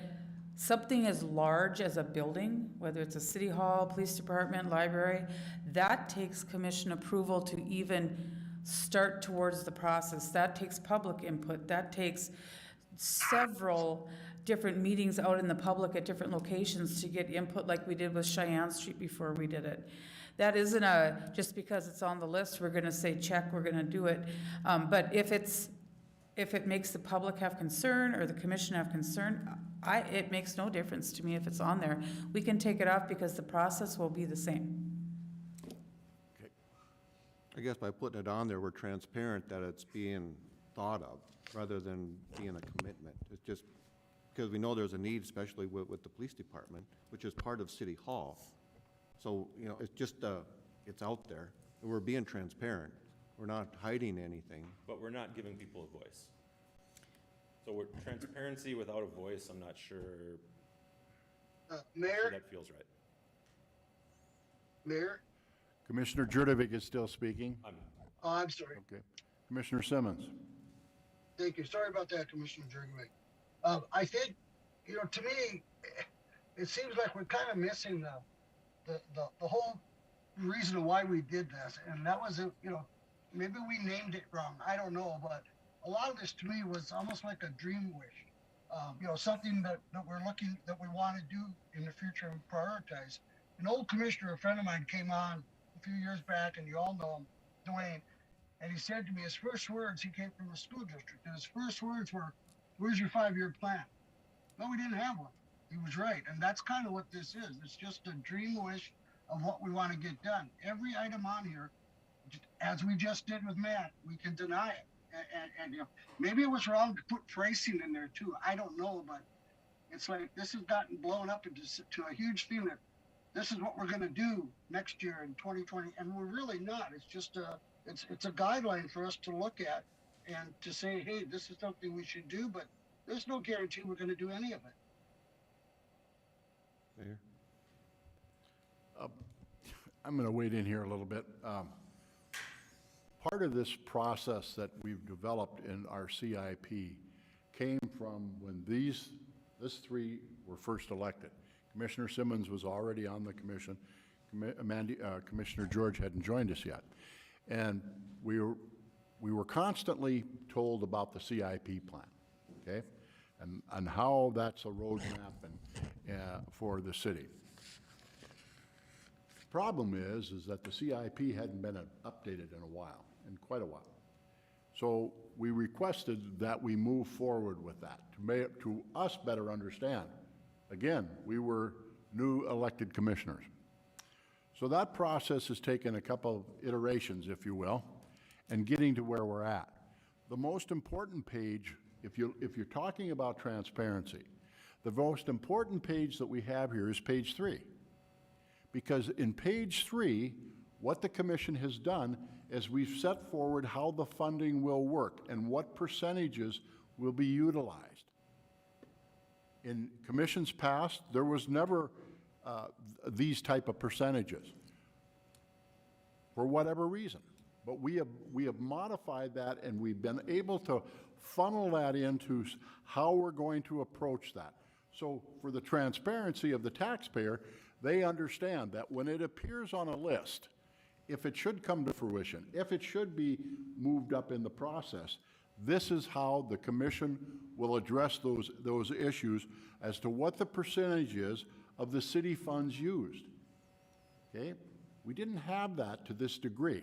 something as large as a building, whether it's a city hall, police department, library, that takes commission approval to even start towards the process. That takes public input. That takes several different meetings out in the public at different locations to get input, like we did with Cheyenne Street before we did it. That isn't just because it's on the list, we're gonna say check, we're gonna do it. But if it makes the public have concern or the commission have concern, it makes no difference to me if it's on there. We can take it off because the process will be the same. I guess by putting it on there, we're transparent that it's being thought of rather than being a commitment. It's just because we know there's a need, especially with the police department, which is part of City Hall. So, it's just, it's out there, and we're being transparent. We're not hiding anything. But we're not giving people a voice. So we're transparency without a voice, I'm not sure Mayor, that feels right. Mayor, Commissioner Jurdovic is still speaking. I'm sorry. Okay. Commissioner Simmons. Thank you. Sorry about that, Commissioner Jurgovic. I think, to me, it seems like we're kind of missing the whole reason why we did this. And that was, maybe we named it wrong. I don't know. But a lot of this to me was almost like a dream wish. Something that we want to do in the future and prioritize. An old commissioner, a friend of mine, came on a few years back, and you all know him, Dwayne. And he said to me, his first words, he came from a school district, and his first words were, "Where's your 5-year plan?" No, we didn't have one. He was right. And that's kind of what this is. It's just a dream wish of what we want to get done. Every item on here, as we just did with Matt, we can deny it. And maybe it was wrong to put pricing in there too. I don't know, but it's like this has gotten blown up into a huge thing that this is what we're going to do next year in 2020. And we're really not. It's just it's a guideline for us to look at and to say, hey, this is something we should do, but there's no guarantee we're going to do any of it. Mayor? I'm going to wade in here a little bit. Part of this process that we've developed in our CIP came from when these three were first elected. Commissioner Simmons was already on the commission. Commissioner George hadn't joined us yet. And we were constantly told about the CIP plan, okay? And how that's a roadmap for the city. Problem is that the CIP hadn't been updated in quite a while. So we requested that we move forward with that to us better understand. Again, we were new elected commissioners. So that process has taken a couple of iterations, if you will, and getting to where we're at. The most important page, if you're talking about transparency, the most important page that we have here is page 3. Because in page 3, what the commission has done is we've set forward how the funding will work and what percentages will be utilized. In commissions past, there was never these type of percentages for whatever reason. But we have modified that, and we've been able to funnel that into how we're going to approach that. So for the transparency of the taxpayer, they understand that when it appears on a list, if it should come to fruition, if it should be moved up in the process, this is how the commission will address those issues as to what the percentage is of the city funds used. Okay? We didn't have that to this degree.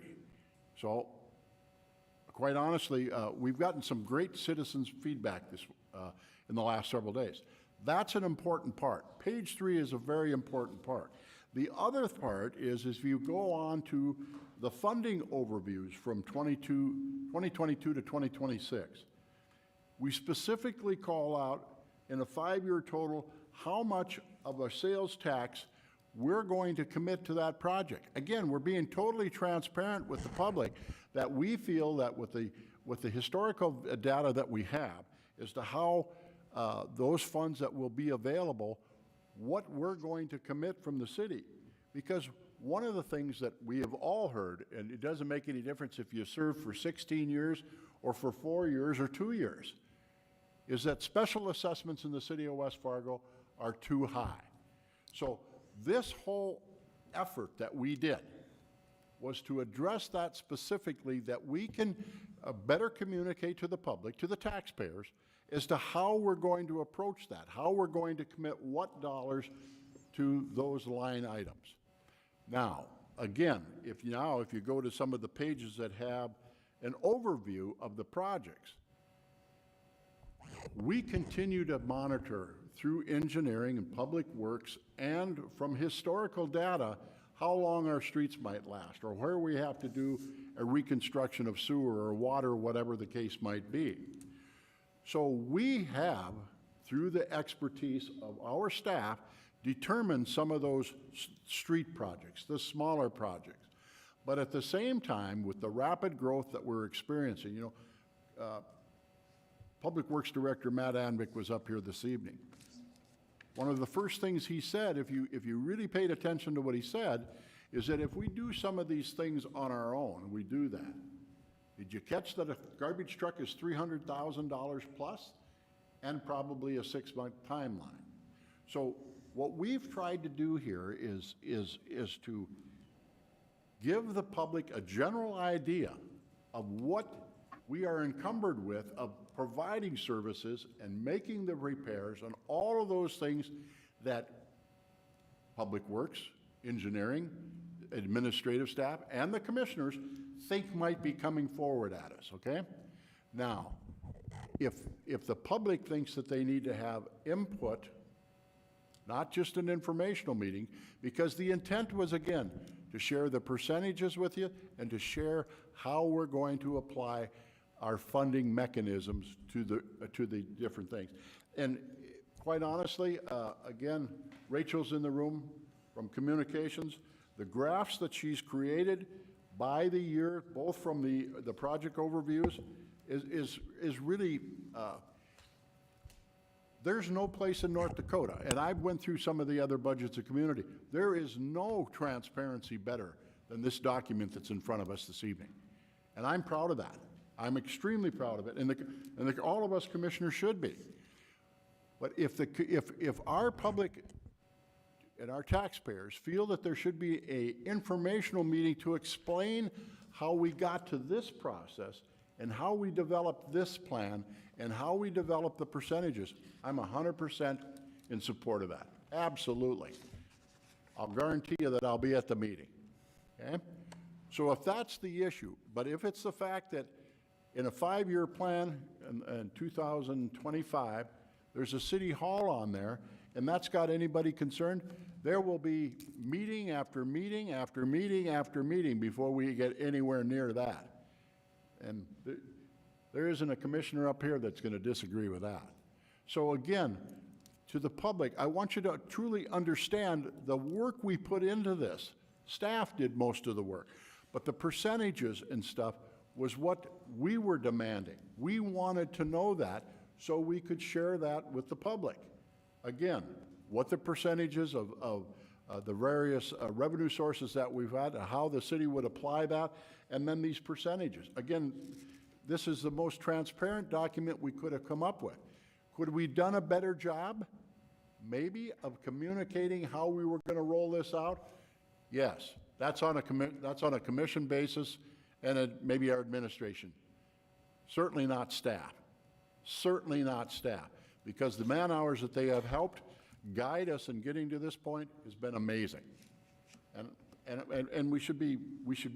So, quite honestly, we've gotten some great citizens' feedback in the last several days. That's an important part. Page 3 is a very important part. The other part is if you go on to the funding overviews from 2022 to 2026, we specifically call out in a 5-year total how much of a sales tax we're going to commit to that project. Again, we're being totally transparent with the public that we feel that with the historical data that we have as to how those funds that will be available, what we're going to commit from the city. Because one of the things that we have all heard, and it doesn't make any difference if you serve for 16 years or for 4 years or 2 years, is that special assessments in the city of West Fargo are too high. So this whole effort that we did was to address that specifically, that we can better communicate to the public, to the taxpayers, as to how we're going to approach that, how we're going to commit what dollars to those line items. Now, again, if you go to some of the pages that have an overview of the projects, we continue to monitor through engineering and public works and from historical data how long our streets might last, or where we have to do a reconstruction of sewer or water, whatever the case might be. So we have, through the expertise of our staff, determined some of those street projects, the smaller projects. But at the same time, with the rapid growth that we're experiencing, Public Works Director Matt Andvik was up here this evening. One of the first things he said, if you really paid attention to what he said, is that if we do some of these things on our own, we do that. Did you catch that a garbage truck is $300,000 plus and probably a 6-month timeline? So what we've tried to do here is to give the public a general idea of what we are encumbered with of providing services and making the repairs and all of those things that Public Works, engineering, administrative staff, and the commissioners think might be coming forward at us, okay? Now, if the public thinks that they need to have input, not just an informational meeting, because the intent was, again, to share the percentages with you and to share how we're going to apply our funding mechanisms to the different things. And quite honestly, again, Rachel's in the room from communications. The graphs that she's created by the year, both from the project overviews, is really, there's no place in North Dakota, and I've went through some of the other budgets of community, there is no transparency better than this document that's in front of us this evening. And I'm proud of that. I'm extremely proud of it, and all of us commissioners should be. But if our public and our taxpayers feel that there should be an informational meeting to explain how we got to this process and how we developed this plan and how we developed the percentages, I'm 100% in support of that. Absolutely. I'll guarantee you that I'll be at the meeting. Okay? So if that's the issue, but if it's the fact that in a 5-year plan in 2025, there's a city hall on there, and that's got anybody concerned, there will be meeting after meeting after meeting after meeting before we get anywhere near that. And there isn't a commissioner up here that's going to disagree with that. So again, to the public, I want you to truly understand the work we put into this. Staff did most of the work, but the percentages and stuff was what we were demanding. We wanted to know that so we could share that with the public. Again, what the percentages of the various revenue sources that we've had, how the city would apply that, and then these percentages. Again, this is the most transparent document we could have come up with. Could we done a better job, maybe, of communicating how we were going to roll this out? Yes, that's on a commission basis and maybe our administration. Certainly not staff. Certainly not staff, because the man hours that they have helped guide us in getting to this point has been amazing. And we should be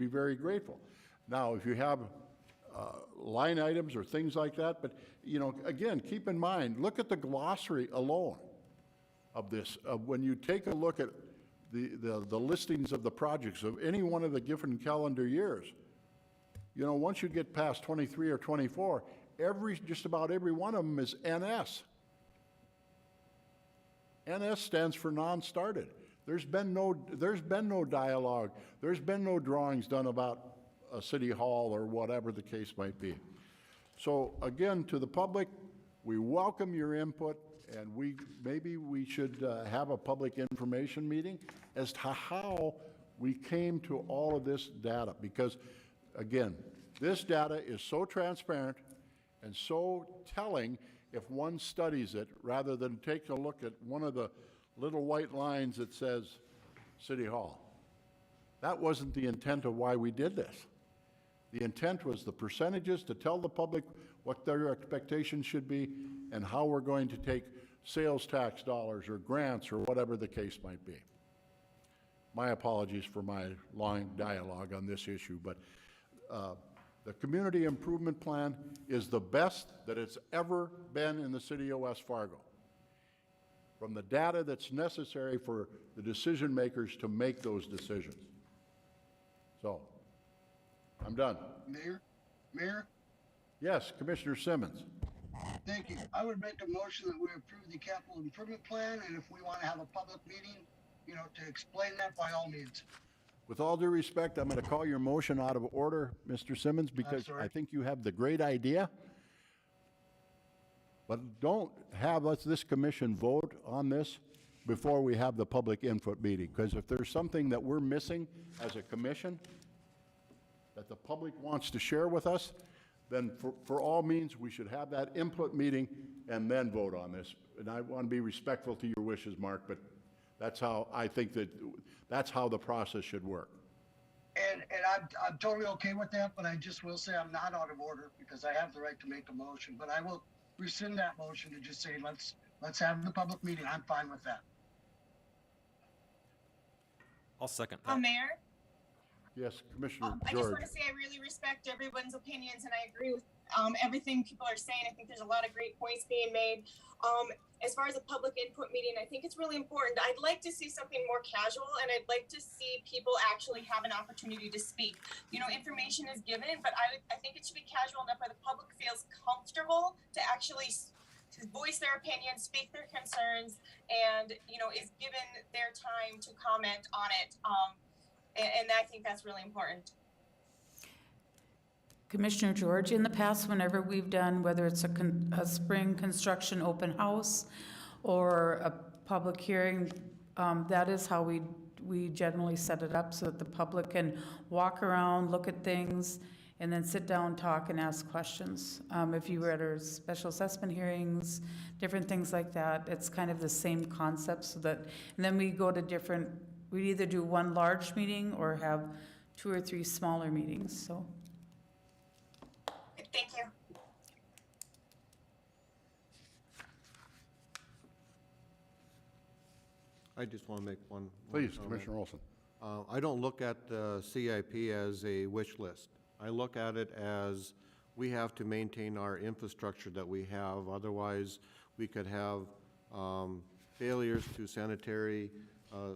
very grateful. Now, if you have line items or things like that, but, you know, again, keep in mind, look at the glossary alone of this. When you take a look at the listings of the projects of any one of the different calendar years, you know, once you get past 23 or 24, just about every one of them is NS. NS stands for non-started. There's been no dialogue. There's been no drawings done about a city hall or whatever the case might be. So again, to the public, we welcome your input, and maybe we should have a public information meeting as to how we came to all of this data, because again, this data is so transparent and so telling if one studies it, rather than take a look at one of the little white lines that says City Hall. That wasn't the intent of why we did this. The intent was the percentages to tell the public what their expectations should be and how we're going to take sales tax dollars or grants or whatever the case might be. My apologies for my long dialogue on this issue, but the community improvement plan is the best that it's ever been in the city of West Fargo, from the data that's necessary for the decision makers to make those decisions. So, I'm done. Mayor? Yes, Commissioner Simmons. Thank you. I would make a motion that we approve the capital improvement plan, and if we want to have a public meeting, you know, to explain that, by all means. With all due respect, I'm going to call your motion out of order, Mr. Simmons, because sorry. I think you have the great idea. But don't have this commission vote on this before we have the public input meeting, because if there's something that we're missing as a commission that the public wants to share with us, then for all means, we should have that input meeting and then vote on this. And I want to be respectful to your wishes, Mark, but that's how I think that's how the process should work. And I'm totally okay with that, but I just will say I'm not out of order because I have the right to make a motion, but I will rescind that motion to just say, let's have the public meeting. I'm fine with that. I'll second that. Mayor? Yes, Commissioner I just George. want to say I really respect everyone's opinions, and I agree with everything people are saying. I think there's a lot of great points being made. As far as a public input meeting, I think it's really important. I'd like to see something more casual, and I'd like to see people actually have an opportunity to speak. You know, information is given, but I think it should be casual enough where the public feels comfortable to actually to voice their opinions, speak their concerns, and, you know, is given their time to comment on it. And I think that's really important. Commissioner George, in the past, whenever we've done, whether it's a spring construction open house or a public hearing, that is how we generally set it up so that the public can walk around, look at things, and then sit down, talk, and ask questions. If you were at our special assessment hearings, different things like that, it's kind of the same concept, so that, and then we go to different, we'd either do one large meeting or have 2 or 3 smaller meetings, so. Thank you. I just want to make one. Please, comment. Commissioner Olson. I don't look at the CIP as a wish list. I look at it as we have to maintain our infrastructure that we have. Otherwise, we could have failures to sanitary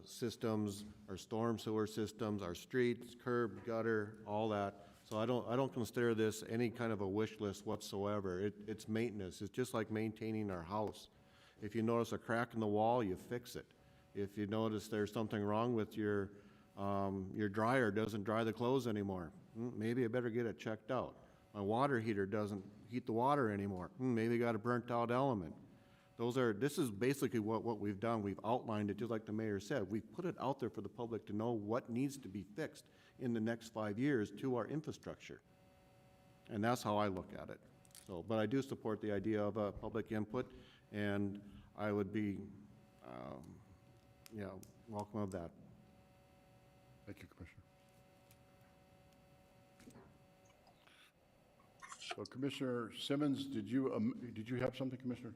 systems, our storm sewer systems, our streets, curb, gutter, all that. So I don't consider this any kind of a wish list whatsoever. It's maintenance. It's just like maintaining our house. If you notice a crack in the wall, you fix it. If you notice there's something wrong with your dryer doesn't dry the clothes anymore, maybe I better get it checked out. My water heater doesn't heat the water anymore, maybe got a burnt out element. This is basically what we've done. We've outlined it, just like the mayor said. We've put it out there for the public to know what needs to be fixed in the next 5 years to our infrastructure. And that's how I look at it. So, but I do support the idea of public input, and I would be, welcome of that. Thank you, Commissioner. So Commissioner Simmons, did you have something, Commissioner?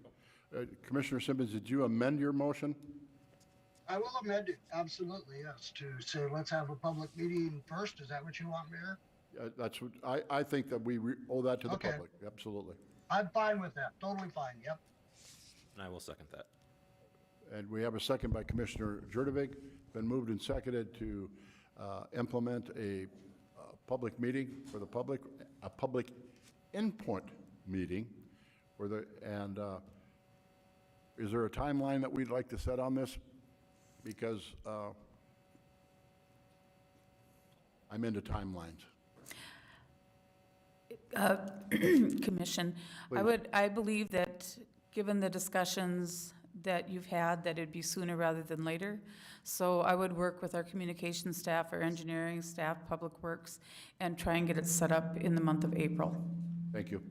Commissioner Simmons, did you amend your motion? I will amend it, absolutely, yes, to say, let's have a public meeting first. Is that what you want, Mayor? That's what, I think that we owe that to the Okay. public, absolutely. I'm fine with that, totally fine, yep. And I will second that. And we have a second by Commissioner Jurdevig. Been moved and seconded to implement a public meeting for the public, a public input meeting for the, and is there a timeline that we'd like to set on this? Because I'm into timelines. Commission, Please. I believe that, given the discussions that you've had, that it'd be sooner rather than later. So I would work with our communication staff, our engineering staff, Public Works, and try and get it set up in the month of April. Thank you.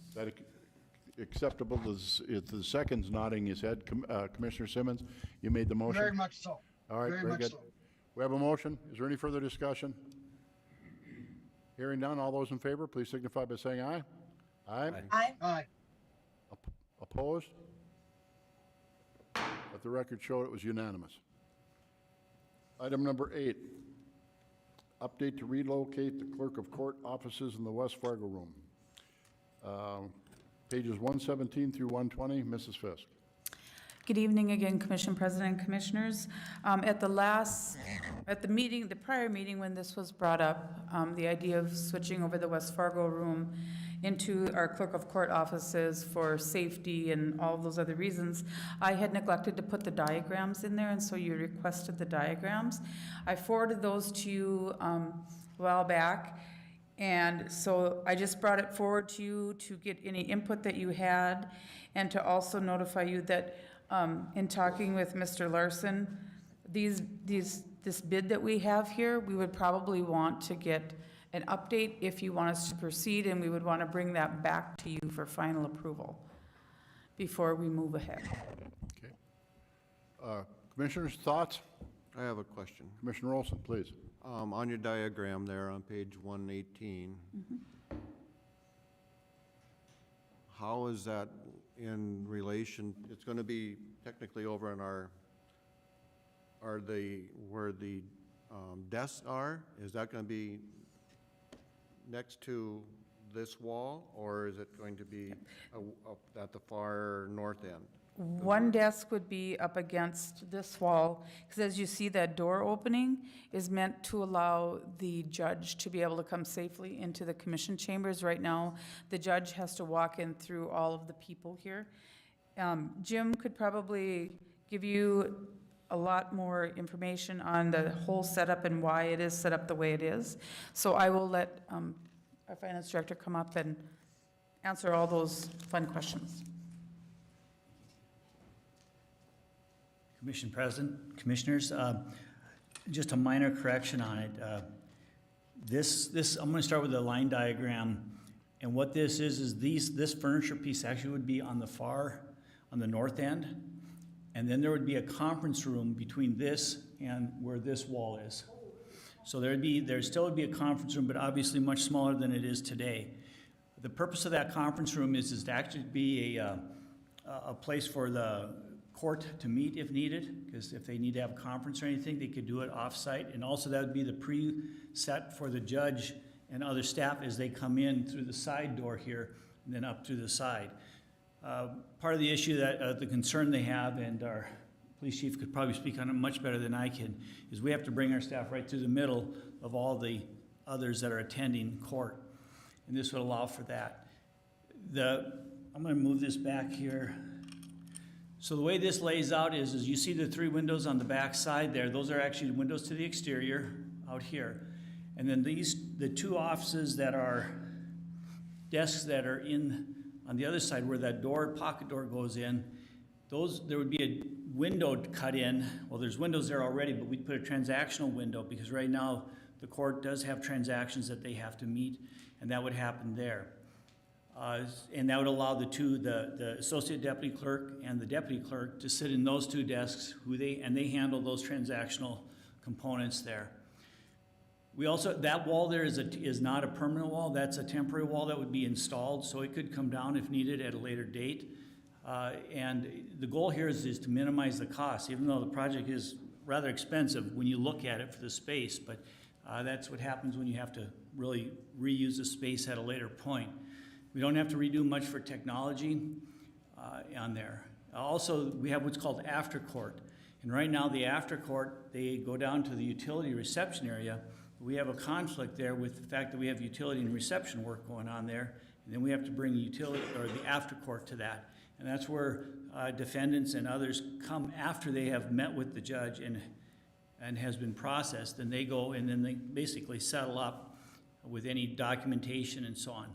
Is that acceptable? If the second's nodding his head, Commissioner Simmons, you made the motion? Very much so. All right, Very very much good. so. We have a motion. Is there any further discussion? Hearing none, all those in favor, please signify by saying aye. Aye. Aye. Aye. Opposed? Let the record show it was unanimous. Item number 8, update to relocate the clerk of court offices in the West Fargo room. Pages 117 through 120, Mrs. Fisk. Good evening again, Commission President and Commissioners. At the meeting, the prior meeting when this was brought up, the idea of switching over the West Fargo room into our clerk of court offices for safety and all those other reasons, I had neglected to put the diagrams in there, and so you requested the diagrams. I forwarded those to you a while back, and so I just brought it forward to you to get any input that you had, and to also notify you that in talking with Mr. Larson, this bid that we have here, we would probably want to get an update if you want us to proceed, and we would want to bring that back to you for final approval before we move ahead. Okay. Commissioners, thoughts? I have a question. Commissioner Olson, please. On your diagram there on page 118, how is that in relation, it's going to be technically over in where the desks are? Is that going to be next to this wall, or is it going to be up at the far north end? One desk would be up against this wall, because as you see, that door opening is meant to allow the judge to be able to come safely into the commission chambers. Right now, the judge has to walk in through all of the people here. Jim could probably give you a lot more information on the whole setup and why it is set up the way it is. So I will let our finance director come up and answer all those fun questions. Commission President, Commissioners, just a minor correction on it. I'm gonna start with the line diagram, and what this is this furniture piece actually would be on the north end, and then there would be a conference room between this and where this wall is. So there still would be a conference room, but obviously much smaller than it is today. The purpose of that conference room is to actually be a place for the court to meet if needed, because if they need to have a conference or anything, they could do it off-site. And also that would be the preset for the judge and other staff as they come in through the side door here and then up through the side. Part of the issue that, the concern they have, and our police chief could probably speak on it much better than I can, is we have to bring our staff right through the middle of all the others that are attending court. And this would allow for that. I'm gonna move this back here. So the way this lays out is you see the 3 windows on the back side there, those are actually windows to the exterior out here. And then the 2 offices that are desks that are on the other side where that pocket door goes in, there would be a window cut in. Well, there's windows there already, but we'd put a transactional window because right now the court does have transactions that they have to meet, and that would happen there. And that would allow the associate deputy clerk and the deputy clerk to sit in those two desks, and they handle those transactional components there. We also, that wall there is not a permanent wall, that's a temporary wall that would be installed, so it could come down if needed at a later date. And the goal here is to minimize the cost, even though the project is rather expensive when you look at it for the space, but that's what happens when you have to really reuse the space at a later point. We don't have to redo much for technology on there. Also, we have what's called after court. And right now, the after court, they go down to the utility reception area. We have a conflict there with the fact that we have utility and reception work going on there. And then we have to bring utility, or the after court to that. And that's where defendants and others come after they have met with the judge and has been processed. And they go and then they basically settle up with any documentation and so on.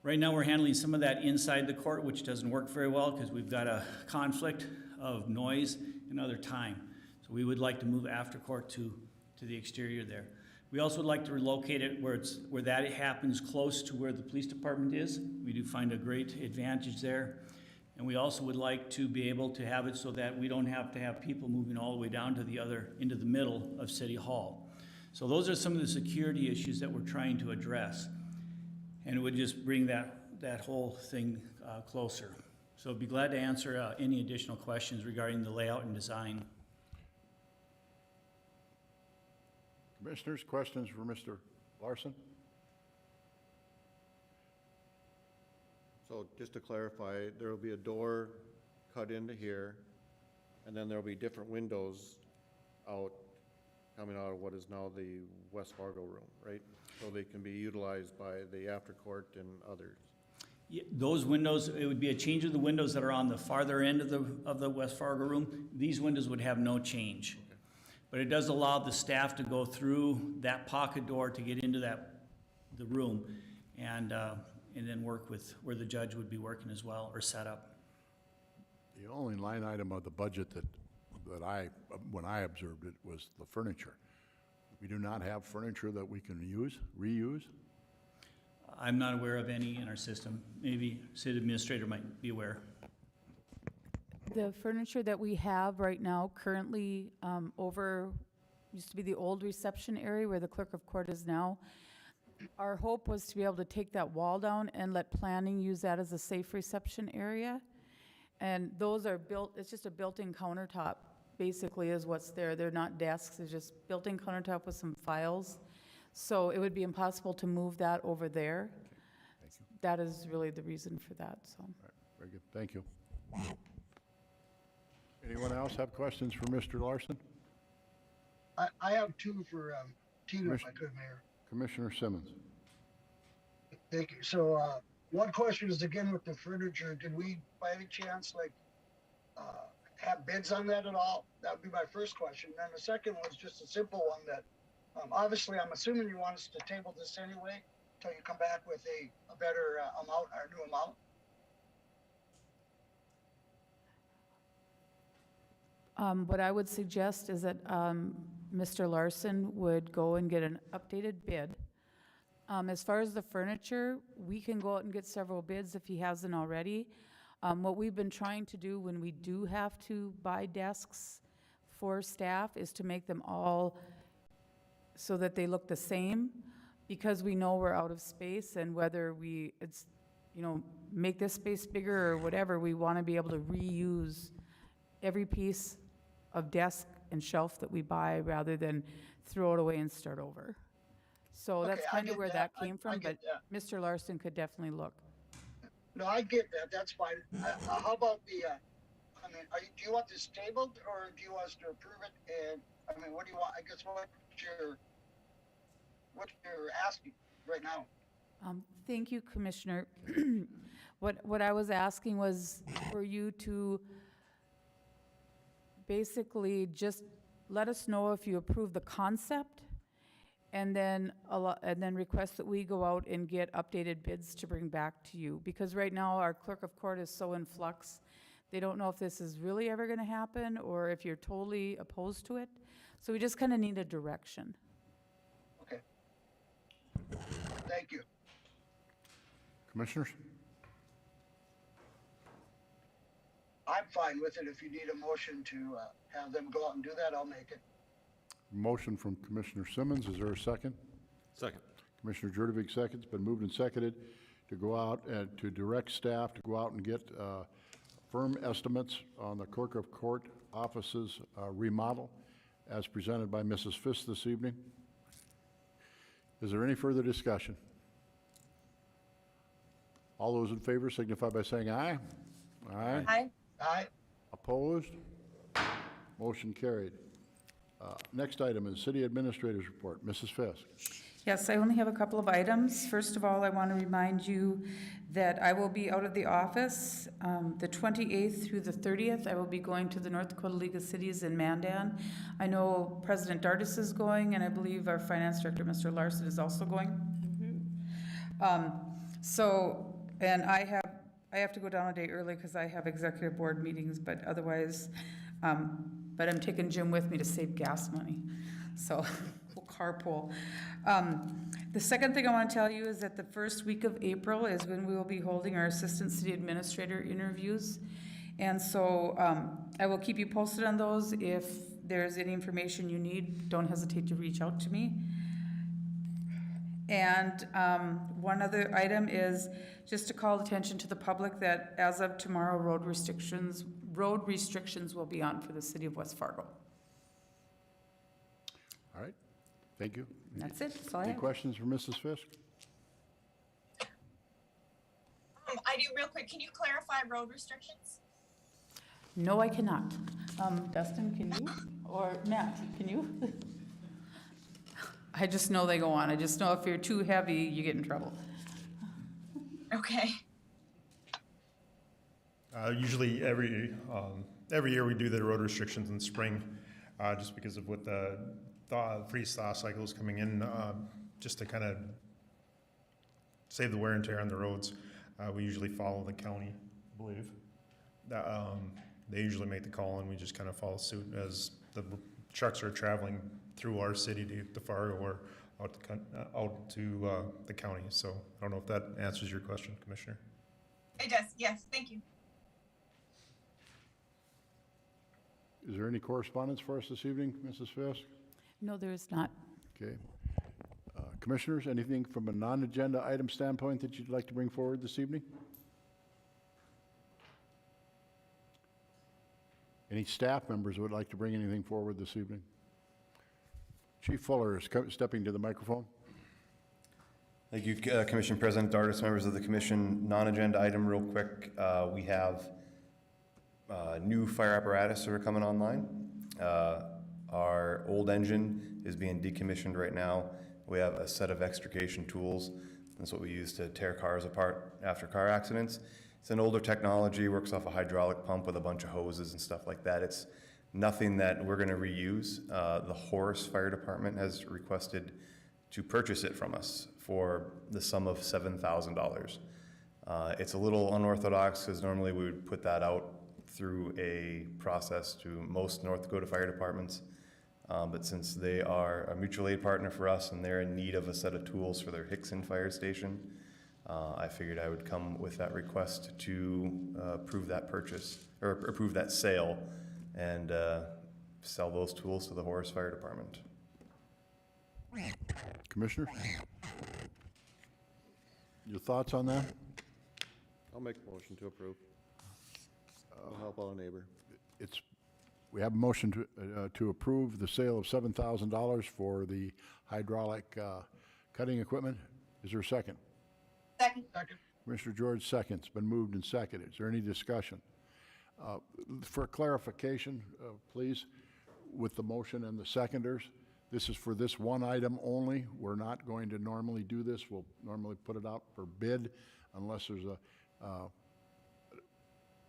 Right now, we're handling some of that inside the court, which doesn't work very well because we've got a conflict of noise and other time. So we would like to move after court to the exterior there. We also would like to relocate it where that happens close to where the police department is. We do find a great advantage there. And we also would like to be able to have it so that we don't have to have people moving all the way down to into the middle of City Hall. So those are some of the security issues that we're trying to address. And it would just bring that whole thing closer. So I'd be glad to answer any additional questions regarding the layout and design. Commissioners, questions for Mr. Larson? So just to clarify, there will be a door cut into here, and then there'll be different windows coming out of what is now the West Fargo room, right? So they can be utilized by the after court and others. Yeah, those windows, it would be a change of the windows that are on the farther end of the West Fargo room. These windows would have no change. Okay. But it does allow the staff to go through that pocket door to get into the room and then work with where the judge would be working as well, or set up. The only line item of the budget that when I observed it, was the furniture. We do not have furniture that we can reuse? I'm not aware of any in our system. Maybe city administrator might be aware. The furniture that we have right now currently used to be the old reception area where the clerk of court is now. Our hope was to be able to take that wall down and let planning use that as a safe reception area. And those are built, it's just a built-in countertop, basically, is what's there. They're not desks, it's just built-in countertop with some files. So it would be impossible to move that over there. Okay, thank you. That is really the reason for that, so. All right, very good, thank you. Anyone else have questions for Mr. Larson? I have two for Tito, if I could, Mayor. Commissioner Simmons. Thank you. So one question is again with the furniture. Did we, by any chance, have bids on that at all? That would be my first question. Then the second was just a simple one that obviously I'm assuming you want us to table this anyway until you come back with a better amount, or new amount. What I would suggest is that Mr. Larson would go and get an updated bid. As far as the furniture, we can go out and get several bids if he hasn't already. What we've been trying to do when we do have to buy desks for staff is to make them all so that they look the same, because we know we're out of space, and whether make this space bigger or whatever, we want to be able to reuse every piece of desk and shelf that we buy rather than throw it away and start over. So that's kind of where that came from, but Mr. Larson could definitely look. No, I get that. That's fine. How about the? Do you want this tabled, or do you want us to approve it? And what do you want? I guess what you're asking right now. Thank you, Commissioner. What I was asking was for you to basically just let us know if you approve the concept, and then request that we go out and get updated bids to bring back to you. Because right now, our clerk of court is so in flux, they don't know if this is really ever going to happen or if you're totally opposed to it. So we just kind of need a direction. Thank you. Commissioners? I'm fine with it. If you need a motion to have them go out and do that, I'll make it. Motion from Commissioner Simmons. Is there a second? Second. Commissioner Jurdevig seconds. Been moved and seconded to go out and to direct staff to go out and get firm estimates on the Clerk of Court office's remodel as presented by Mrs. Fisk this evening. Is there any further discussion? All those in favor signify by saying aye. Aye. Aye. Aye. Opposed? Motion carried. Next item is City Administrator's Report. Mrs. Fisk. Yes, I only have a couple of items. First of all, I want to remind you that I will be out of the office the 28th through the 30th. I will be going to the North Dakota League of Cities in Mandan. I know President Dardis is going, and I believe our Finance Director, Mr. Larson, is also going. And I have to go down a day early because I have executive board meetings, but otherwise, but I'm taking Jim with me to save gas money. So we'll carpool. The second thing I want to tell you is that the first week of April is when we will be holding our Assistant City Administrator interviews. And so I will keep you posted on those. If there's any information you need, don't hesitate to reach out to me. And one other item is just to call attention to the public that as of tomorrow, road restrictions will be on for the city of West Fargo. All right. Thank you. That's it. That's all I Any have. questions for Mrs. Fisk? I do real quick. Can you clarify road restrictions? No, I cannot. Dustin, can you? Or Matt, can you? I just know they go on. I just know if you're too heavy, you get in trouble. Okay. Usually every year we do the road restrictions in spring, just because of what the freeze-thaw cycle is coming in, just to kind of save the wear and tear on the roads. We usually follow the county, I believe. They usually make the call and we just kind of follow suit as the trucks are traveling through our city to Fargo or out to the county. So I don't know if that answers your question, Commissioner. It does. Yes. Thank you. Is there any correspondence for us this evening, Mrs. Fisk? No, there is not. Okay. Commissioners, anything from a non-agenda item standpoint that you'd like to bring forward this evening? Any staff members who would like to bring anything forward this evening? Chief Fuller is stepping to the microphone. Thank you, Commission President Dardis, members of the commission. Non-agenda item real quick. We have new fire apparatus that are coming online. Our old engine is being decommissioned right now. We have a set of extrication tools. That's what we use to tear cars apart after car accidents. It's an older technology, works off a hydraulic pump with a bunch of hoses and stuff like that. It's nothing that we're going to reuse. The Horace Fire Department has requested to purchase it from us for the sum of $7,000. It's a little unorthodox because normally we would put that out through a process to most North Dakota fire departments. But since they are a mutual aid partner for us and they're in need of a set of tools for their Hickson Fire Station, I figured I would come with that request to approve that purchase, or approve that sale, and sell those tools to the Horace Fire Department. Commissioners? Your thoughts on that? I'll make a motion to approve. I'll help out a neighbor. We have a motion to approve the sale of $7,000 for the hydraulic cutting equipment. Is there a second? Second. Second. Commissioner George seconds. Been moved and seconded. Is there any discussion? For clarification, please, with the motion and the seconders, this is for this one item only. We're not going to normally do this. We'll normally put it out for bid unless there's a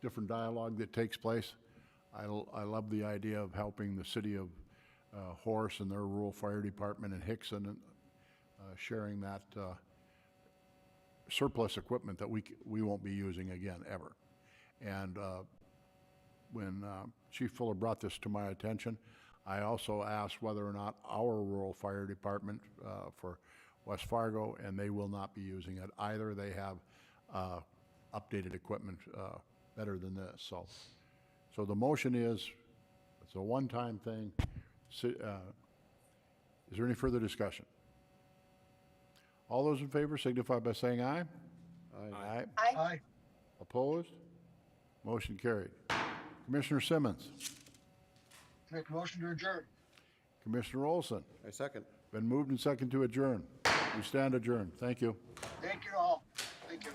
different dialogue that takes place. I love the idea of helping the city of Horace and their rural fire department and Hickson and sharing that surplus equipment that we won't be using again ever. And when Chief Fuller brought this to my attention, I also asked whether or not our rural fire department, for West Fargo, and they will not be using it either. They have updated equipment better than this, so the motion is, it's a one-time thing. Is there any further discussion? All those in favor signify by saying aye. Aye. Aye. Aye. Opposed? Motion carried. Commissioner Simmons. Make a motion to adjourn. Commissioner Olson. I second. Been moved and second to adjourn. We stand adjourned. Thank you. Thank you all. Thank you.